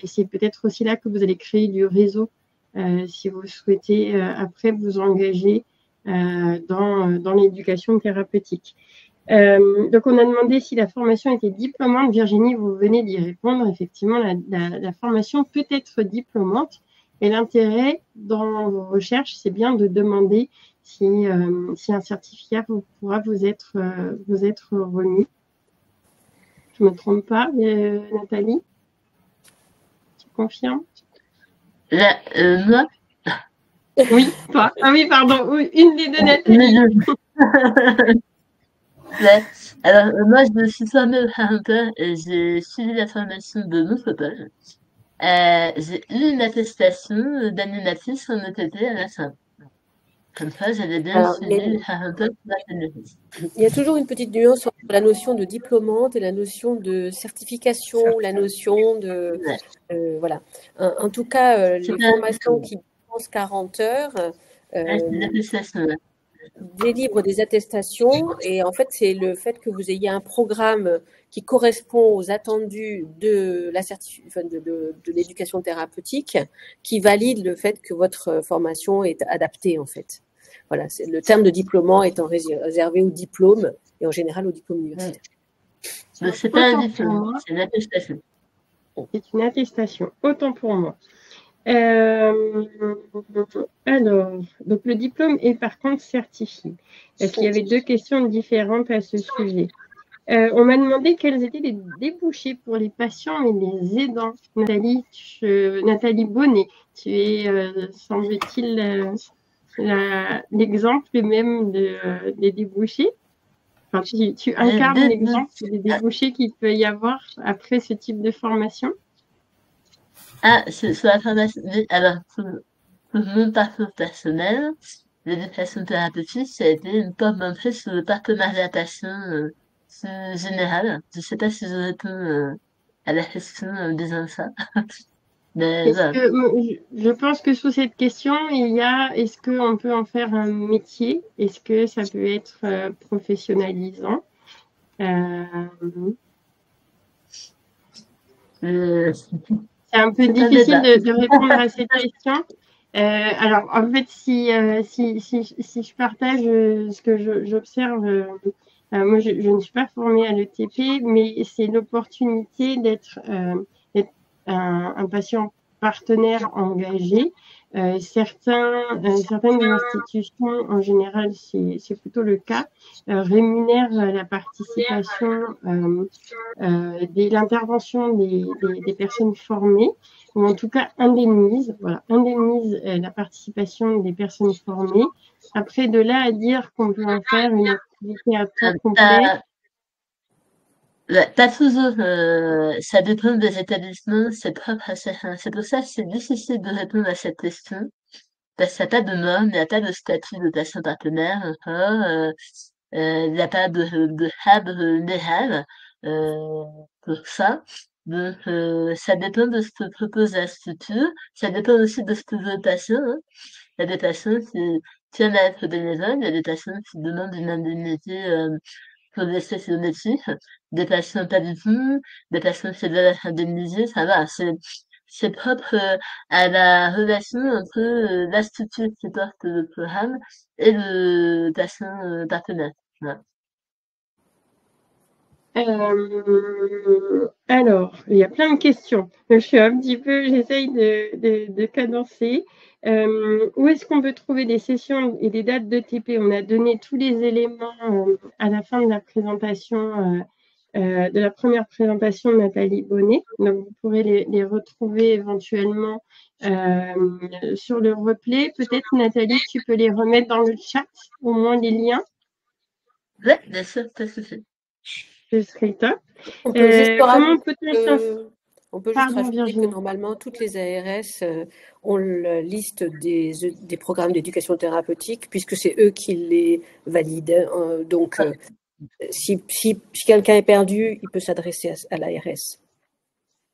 c'est peut-être aussi là que vous allez créer du réseau si vous souhaitez après vous engager dans l'éducation thérapeutique. Donc, on a demandé si la formation était diplômante. Virginie, vous venez d'y répondre. Effectivement, la formation peut être diplômante. Et l'intérêt dans vos recherches, c'est bien de demander si un certificat pourra vous être remis. Je ne me trompe pas, Nathalie? Tu confirmes? Moi? Oui, toi. Ah oui, pardon. Oui, une des deux, Nathalie. Ouais. Alors, moi, je me suis formée au Hunter et j'ai suivi la formation de notre page. J'ai eu une attestation d'animatrice en ETP à la fin. Comme ça, j'avais bien Alors, suivi un peu la pénurie. il y a toujours une petite nuance entre la notion de diplômante et la notion de certification, la notion de Ouais. voilà. En tout cas, C'est les pas formations qui dépensent 40 heures l'attestation. délivrent des attestations et en fait, c'est le fait que vous ayez un programme qui correspond aux attendus de la de l'éducation thérapeutique qui valide le fait que votre formation est adaptée en fait. Voilà, c'est le terme de diplômant étant réservé au diplôme et en général au diplôme universitaire. Mais c'est pas un Autant pour diplôme, moi, c'est une attestation. c'est une attestation. Autant pour moi. Alors, donc le diplôme est par contre certifié. Parce qu'il y avait deux questions différentes à ce sujet. On m'a demandé quels étaient les débouchés pour les patients et les aidants. Nathalie Bonnet, tu es, semble-t-il, l'exemple même des débouchés. Enfin, tu incarnes l'exemple des débouchés qu'il peut y avoir après ce type de formation. Ah, sur la formation. Alors, pour mon parcours personnel, l'éducation thérapeutique, ça a été une porte d'entrée sur le partenariat patient général. Je ne sais pas si je réponds à la question en disant ça. Mais voilà. Je pense que sous cette question, il y a est-ce qu'on peut en faire un métier? Est-ce que ça peut être professionnalisant? C'est un peu difficile de répondre à cette question. Alors, en fait, si je partage ce que j'observe, moi, je ne suis pas formée à l'ETP, mais c'est l'opportunité d'être un patient partenaire engagé. Certaines institutions, en général, c'est plutôt le cas, rémunèrent la participation, l'intervention des personnes formées, ou en tout cas indemnisent la participation des personnes formées. Après, de là à dire qu'on peut en faire une activité à temps complet. Pas toujours, ça dépend des établissements, c'est propre à chacun. C'est pour ça que c'est difficile de répondre à cette question, parce qu'il n'y a pas de normes, il n'y a pas de statut de patient partenaire encore, il n'y a pas de cadre légal pour ça. Donc, ça dépend de ce que propose la structure, ça dépend aussi de ce que veut le patient. Hein. Il y a des patients qui tiennent à être bénévoles, il y a des patients qui demandent une indemnité pour des sessions d'éthique, des patients pas du tout, des patients qui veulent être indemnisés, ça va, c'est propre à la relation entre la structure qui porte le programme et le patient partenaire. Voilà. Alors, il y a plein de questions. J'essaye de cadencer. Où est-ce qu'on peut trouver des sessions et des dates de TP? On a donné tous les éléments à la fin de la présentation, de la première présentation de Nathalie Bonnet. Donc, vous pourrez les retrouver éventuellement sur le replay. Peut-être, Nathalie, tu peux les remettre dans le chat, au moins les liens. Oui, bien sûr, pas de souci. Ce serait top. On peut juste rajouter Virginie. que normalement, toutes les ARS ont la liste des programmes d'éducation thérapeutique, puisque c'est eux qui les valident. Donc, si quelqu'un est perdu, il peut s'adresser à l'ARS.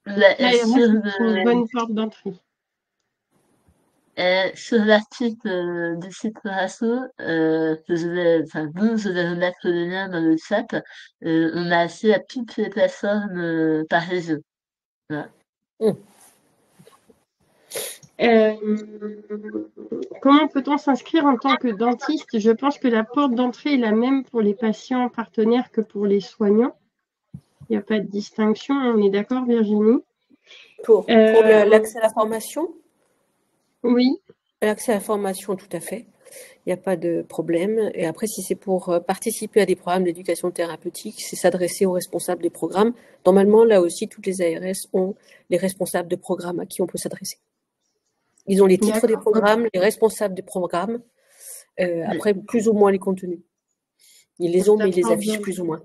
L'ARS, c'est une bonne porte d'entrée. Sur l'article du site Rasso, je vais remettre le lien dans le chat, on a accès à toutes les plateformes par réseau. Voilà. Comment peut-on s'inscrire en tant que dentiste? Je pense que la porte d'entrée est la même pour les patients partenaires que pour les soignants. Il n'y a pas de distinction, on est d'accord, Virginie? Pour l'accès à la formation? Oui. L'accès à la formation, tout à fait. Il n'y a pas de problème. Et après, si c'est pour participer à des programmes d'éducation thérapeutique, c'est s'adresser aux responsables des programmes. Normalement, là aussi, toutes les ARS ont les responsables de programmes à qui on peut s'adresser. Ils ont les titres des programmes, les responsables des programmes, après plus ou moins les contenus. Ils les ont, mais ils les affichent plus ou moins.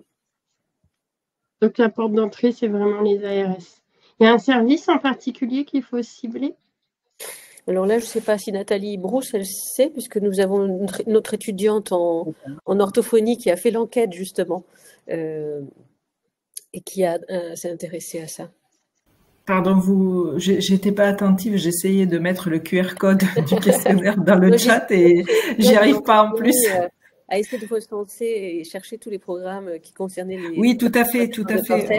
Donc la porte d'entrée, c'est vraiment les ARS. Il y a un service en particulier qu'il faut cibler? Alors là, je ne sais pas si Nathalie Brousse, elle sait, puisque nous avons notre étudiante en orthophonie qui a fait l'enquête justement et qui s'est intéressée à ça. Pardon, j'étais pas attentive, j'essayais de mettre le QR code du questionnaire dans le chat et j'y arrive pas en plus. À essayer de recenser et chercher tous les programmes qui concernaient les. Oui, tout à fait, tout à fait.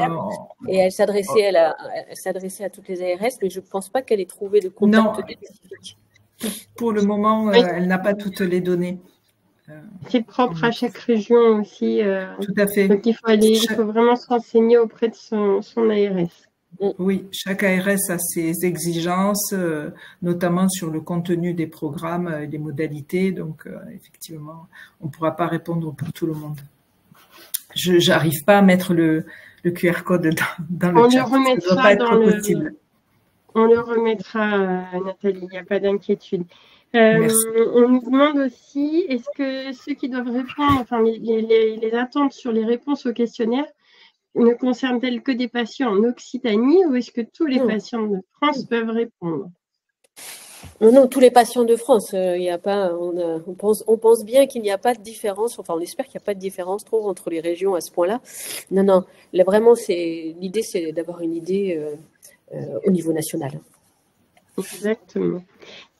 Et elle s'adressait à toutes les ARS, mais je ne pense pas qu'elle ait trouvé de contact spécifique. Pour le moment, elle n'a pas toutes les données. C'est propre à chaque région aussi. Tout à fait. Donc il faut vraiment se renseigner auprès de son ARS. Oui, chaque ARS a ses exigences, notamment sur le contenu des programmes et des modalités. Donc, effectivement, on ne pourra pas répondre pour tout le monde. Je n'arrive pas à mettre le QR code dans le chat. Ça ne doit pas être possible. On le remettra, Nathalie, il n'y a pas d'inquiétude. Merci. On nous demande aussi, est-ce que ceux qui doivent répondre, enfin les attentes sur les réponses au questionnaire, ne concerne-t-elle que des patients en Occitanie ou est-ce que tous les patients de France peuvent répondre? Non, tous les patients de France. Il n'y a pas. On pense bien qu'il n'y a pas de différence. Enfin, on espère qu'il n'y a pas de différence trop entre les régions à ce point-là. Non. Là, vraiment, l'idée, c'est d'avoir une idée au niveau national. Exactement.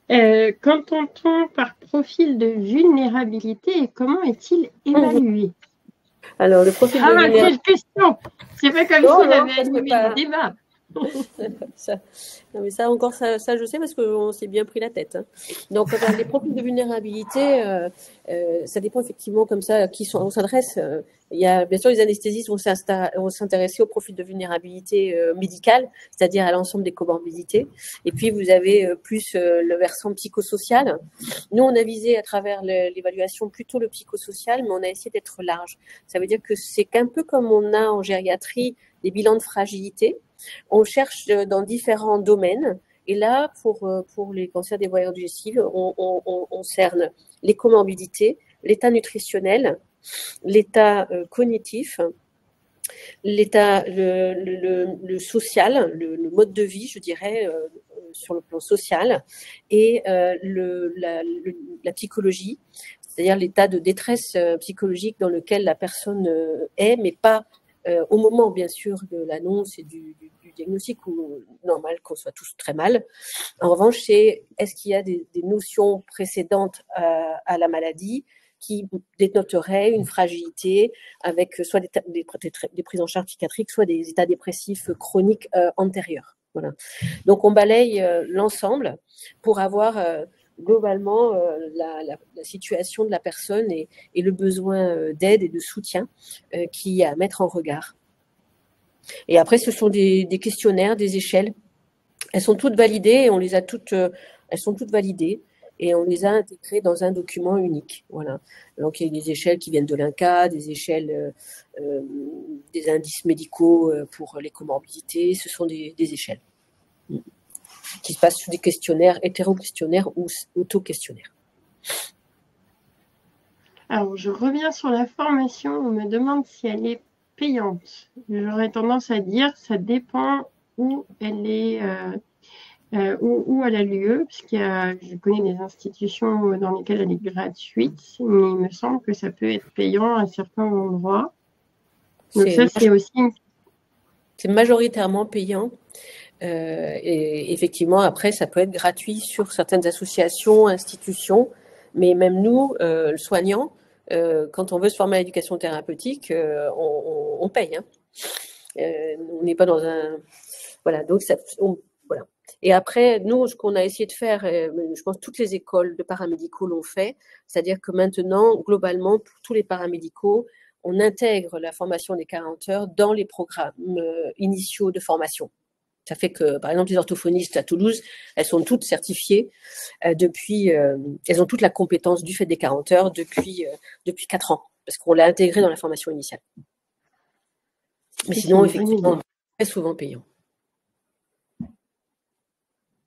Qu'entend-on par profil de vulnérabilité et comment est-il évalué? Alors, le profil de vulnérabilité. Quelle question! C'est pas comme si j'avais animé le débat. Non, mais ça encore, ça je sais parce qu'on s'est bien pris la tête. Hein. Donc, les profils de vulnérabilité, ça dépend effectivement comme ça à qui on s'adresse. Il y a bien sûr les anesthésistes vont s'intéresser au profil de vulnérabilité médicale, c'est-à-dire à l'ensemble des comorbidités. Et puis vous avez plus le versant psychosocial. Nous, on a visé à travers l'évaluation plutôt le psychosocial, mais on a essayé d'être large. Ça veut dire que c'est qu'un peu comme on a en gériatrie des bilans de fragilité. On cherche dans différents domaines. Et là, pour les cancers des voies digestives, on cerne les comorbidités, l'état nutritionnel, l'état cognitif, l'état le social, le mode de vie, je dirais, sur le plan social, et la psychologie, c'est-à-dire l'état de détresse psychologique dans lequel la personne est, mais pas au moment, bien sûr, de l'annonce et du diagnostic, où normal qu'on soit tous très mal. En revanche, est-ce qu'il y a des notions précédentes à la maladie qui dénoteraient une fragilité avec soit des prises en charge psychiatriques, soit des états dépressifs chroniques antérieurs. Voilà. Donc, on balaye l'ensemble pour avoir globalement la situation de la personne et le besoin d'aide et de soutien qui est à mettre en regard. Et après, ce sont des questionnaires, des échelles. Elles sont toutes validées et on les a toutes. Elles sont toutes validées et on les a intégrées dans un document unique. Voilà. Donc il y a des échelles qui viennent de l'INCa, des échelles, des indices médicaux pour les comorbidités. Ce sont des échelles qui se passent sous des questionnaires, hétéro-questionnaires ou auto-questionnaires. Alors, je reviens sur la formation. On me demande si elle est payante. J'aurais tendance à dire ça dépend où elle est, où elle a lieu, puisqu'il y a, je connais des institutions dans lesquelles elle est gratuite, mais il me semble que ça peut être payant à certains endroits. Donc ça, c'est aussi... C'est majoritairement payant. Et effectivement, après, ça peut être gratuit sur certaines associations, institutions, mais même nous, soignants, quand on veut se former à l'éducation thérapeutique, on paye. Hein. On n'est pas dans un... Voilà, donc voilà. Et après, nous, ce qu'on a essayé de faire, je pense que toutes les écoles de paramédicaux l'ont fait, c'est-à-dire que maintenant, globalement, pour tous les paramédicaux, on intègre la formation des 40 heures dans les programmes initiaux de formation. Ça fait que, par exemple, les orthophonistes à Toulouse, elles sont toutes certifiées elles ont toute la compétence du fait des 40 heures depuis 4 ans, parce qu'on l'a intégré dans la formation initiale. Mais sinon, effectivement, très souvent payant.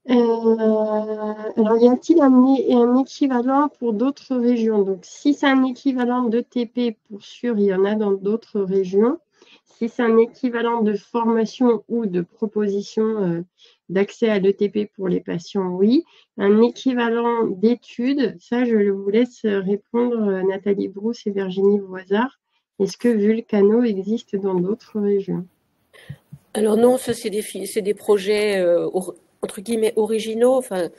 Alors, y a-t-il un équivalent pour d'autres régions? Donc, si c'est un équivalent de TP, pour sûr, il y en a dans d'autres régions. Si c'est un équivalent de formation ou de proposition d'accès à l'ETP pour les patients, oui. Un équivalent d'études, ça, je vous laisse répondre, Nathalie Brousse et Virginie Voisard. Est-ce que Vulcano existe dans d'autres régions? Alors non, ça c'est des projets entre guillemets originaux. Enfin,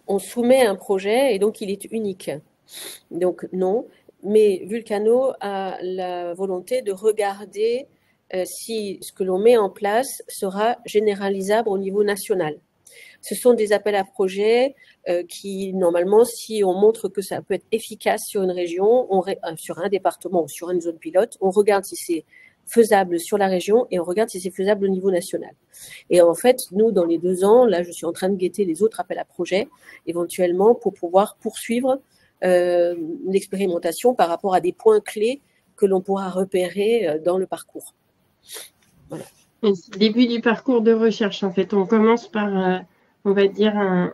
on soumet un projet et donc il est unique. Donc non, mais Vulcano a la volonté de regarder si ce que l'on met en place sera généralisable au niveau national. Ce sont des appels à projets qui, normalement, si on montre que ça peut être efficace sur une région, sur un département ou sur une zone pilote, on regarde si c'est faisable sur la région et on regarde si c'est faisable au niveau national. Et en fait, nous, dans les 2 ans, là, je suis en train de guetter les autres appels à projets, éventuellement, pour pouvoir poursuivre l'expérimentation par rapport à des points clés que l'on pourra repérer dans le parcours. Voilà. C'est le début du parcours de recherche, en fait. On commence par, on va dire, un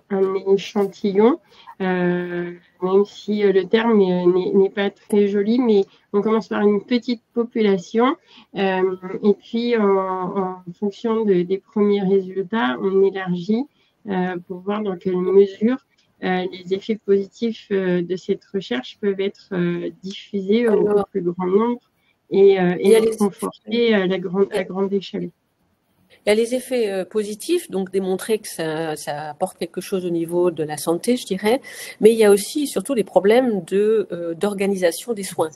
échantillon, même si le terme n'est pas très joli, mais on commence par une petite population, et puis en fonction des premiers résultats, on élargit pour voir dans quelle mesure les effets positifs de cette recherche peuvent être diffusés au plus grand nombre et conforter à grande échelle. Il y a les effets positifs, donc démontrer que ça apporte quelque chose au niveau de la santé, je dirais, mais il y a aussi surtout les problèmes d'organisation des soins,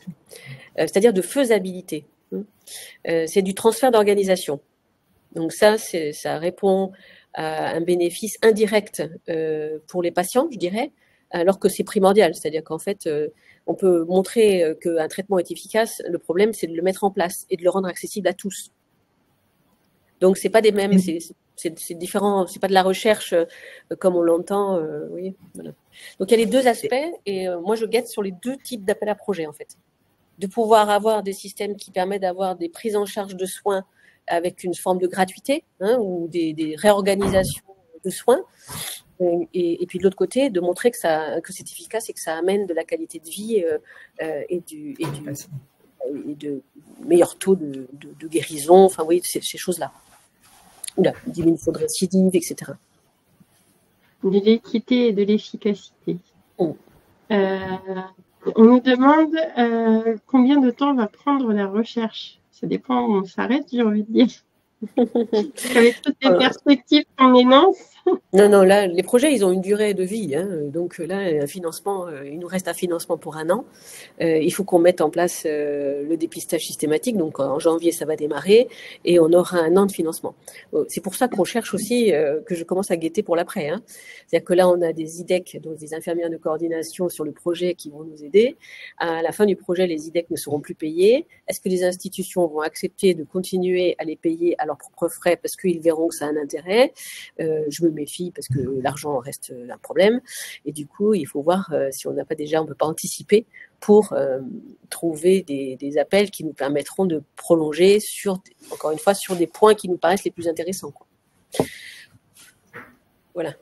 c'est-à-dire de faisabilité. C'est du transfert d'organisation. Donc ça répond à un bénéfice indirect pour les patients, je dirais, alors que c'est primordial. C'est-à-dire qu'en fait, on peut montrer qu'un traitement est efficace. Le problème, c'est de le mettre en place et de le rendre accessible à tous. Donc, c'est pas des mêmes, c'est différent, c'est pas de la recherche comme on l'entend. Oui, voilà. Donc, il y a les 2 aspects et moi, je guette sur les 2 types d'appels à projets, en fait. De pouvoir avoir des systèmes qui permettent d'avoir des prises en charge de soins avec une forme de gratuité ou des réorganisations de soins. Et puis de l'autre côté, de montrer que c'est efficace et que ça amène de la qualité de vie et de meilleurs taux de guérison. Enfin, oui, ces choses-là. Diminution de récidive, etc. De l'équité et de l'efficacité. On nous demande combien de temps va prendre la recherche. Ça dépend où on s'arrête, j'ai envie de dire. Avec toutes les perspectives qu'on énonce. Non, là, les projets, ils ont une durée de vie. Donc là, un financement, il nous reste un financement pour 1 an. Il faut qu'on mette en place le dépistage systématique. Donc en janvier, ça va démarrer et on aura 1 an de financement. C'est pour ça qu'on cherche aussi, que je commence à guetter pour l'après. C'est-à-dire que là, on a des IDEC, donc des infirmières de coordination sur le projet qui vont nous aider. À la fin du projet, les IDEC ne seront plus payés. Est-ce que les institutions vont accepter de continuer à les payer à leurs propres frais parce qu'ils verront que ça a un intérêt? Je me méfie parce que l'argent reste un problème et du coup il faut voir si on n'a pas déjà, on peut pas anticiper pour trouver des appels qui nous permettront de prolonger encore une fois sur des points qui nous paraissent les plus intéressants, quoi. Voilà.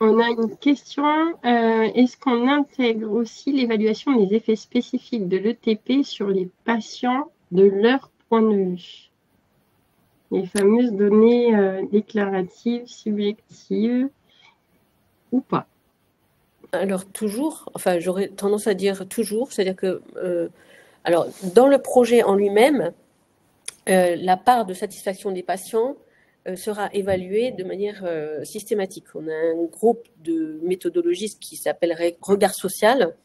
On a une question, est-ce qu'on intègre aussi l'évaluation des effets spécifiques de l'ETP sur les patients de leur point de vue? Les fameuses données déclaratives, subjectives ou pas? Alors toujours, enfin j'aurais tendance à dire toujours, c'est-à-dire que alors dans le projet en lui-même, la part de satisfaction des patients sera évaluée de manière systématique. On a un groupe de méthodologistes qui s'appelle Regard Social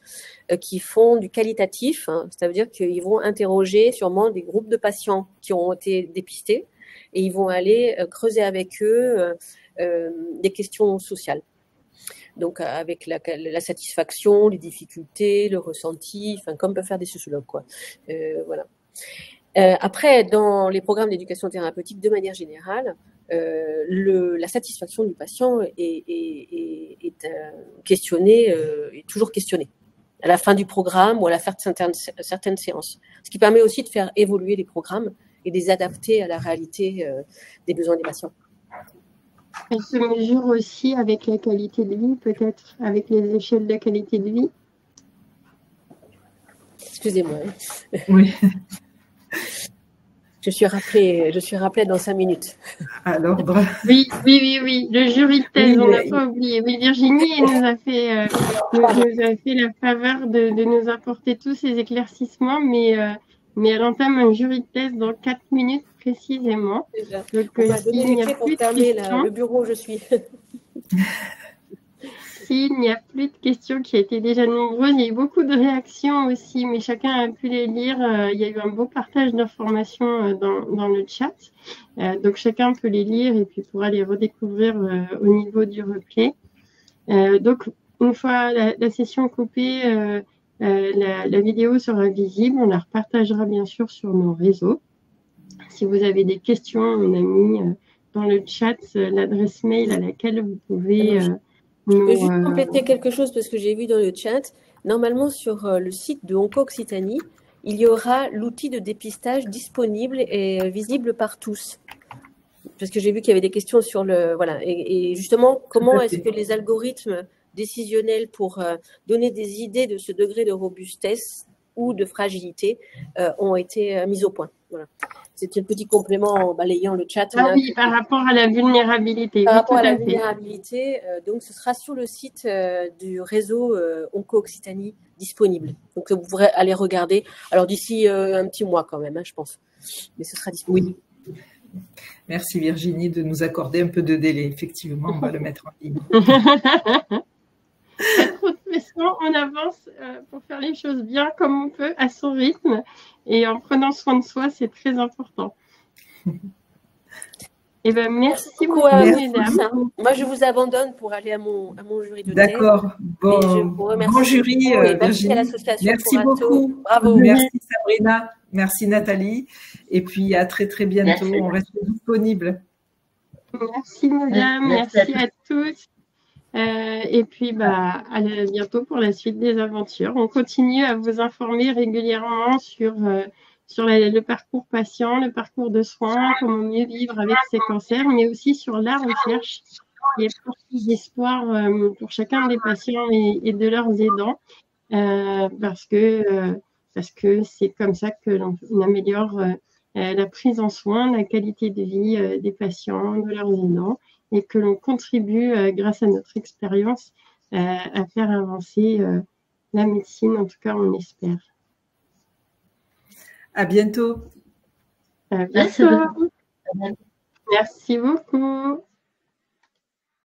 qui font du qualitatif, ça veut dire qu'ils vont interroger sûrement des groupes de patients qui ont été dépistés et ils vont aller creuser avec eux des questions sociales. Donc avec la satisfaction, les difficultés, le ressenti, enfin comme peuvent faire des sociologues, quoi. Voilà. Après, dans les programmes d'éducation thérapeutique, de manière générale, la satisfaction du patient est questionnée, est toujours questionnée à la fin du programme ou à la fin de certaines séances. Ce qui permet aussi de faire évoluer les programmes et de les adapter à la réalité des besoins des patients. Elle se mesure aussi avec la qualité de vie, peut-être, avec les échelles de qualité de vie. Excusez-moi. Oui. Je suis rappelée dans 5 minutes. À l'ordre. Oui. Le jury de thèse, on n'a pas oublié. Oui, Virginie nous a fait la faveur de nous apporter tous ces éclaircissements, mais elle entame un jury de thèse dans 4 minutes précisément. Déjà. Donc, On m'a donné s'il n'y les a clés pour plus de fermer questions, le bureau où je suis. s'il n'y a plus de questions qui étaient déjà nombreuses, il y a eu beaucoup de réactions aussi, mais chacun a pu les lire. Il y a eu un beau partage d'informations dans le chat. Donc, chacun peut les lire et puis pourra les redécouvrir au niveau du replay. Donc, une fois la session coupée, la vidéo sera visible. On la repartagera bien sûr sur nos réseaux. Si vous avez des questions, on a mis dans le chat l'adresse mail à laquelle vous pouvez... Je peux juste compléter quelque chose parce que j'ai vu dans le chat. Normalement, sur le site de Onco-Occitanie, il y aura l'outil de dépistage disponible et visible par tous. Parce que j'ai vu qu'il y avait des questions sur le... Voilà. Et justement, comment est-ce que les algorithmes décisionnels pour donner des idées de ce degré de robustesse ou de fragilité ont été mis au point. Voilà. C'était un petit complément en balayant le chat. Ah oui, par rapport à la vulnérabilité. Par oui, rapport tout à la à fait. vulnérabilité, donc ce sera sur le site du réseau Onco-Occitanie disponible. Donc vous pourrez aller regarder. Alors d'ici un petit mois quand même, hein, je pense. Mais ce sera disponible. Oui. Merci Virginie de nous accorder un peu de délai. Effectivement, on va le mettre en ligne. Pas trop de pression, on avance pour faire les choses bien comme on peut, à son rythme. Et en prenant soin de soi, c'est très important. Eh ben, merci beaucoup, mesdames. Moi, je vous abandonne pour aller à mon jury de thèse. D'accord. Bon jury, Virginie. Merci beaucoup. Bravo. Merci Sabrina. Merci Nathalie. Et puis à très très bientôt. Merci. On reste disponible. Merci mesdames. Merci à tous. Et puis à bientôt pour la suite des aventures. On continue à vous informer régulièrement sur le parcours patient, le parcours de soins, comment mieux vivre avec ces cancers, mais aussi sur la recherche qui est porteuse d'espoir pour chacun des patients et de leurs aidants, parce que c'est comme ça que l'on améliore la prise en soin, la qualité de vie des patients, de leurs aidants, et que l'on contribue, grâce à notre expérience, à faire avancer la médecine, en tout cas on espère. À bientôt. À bientôt. Merci beaucoup.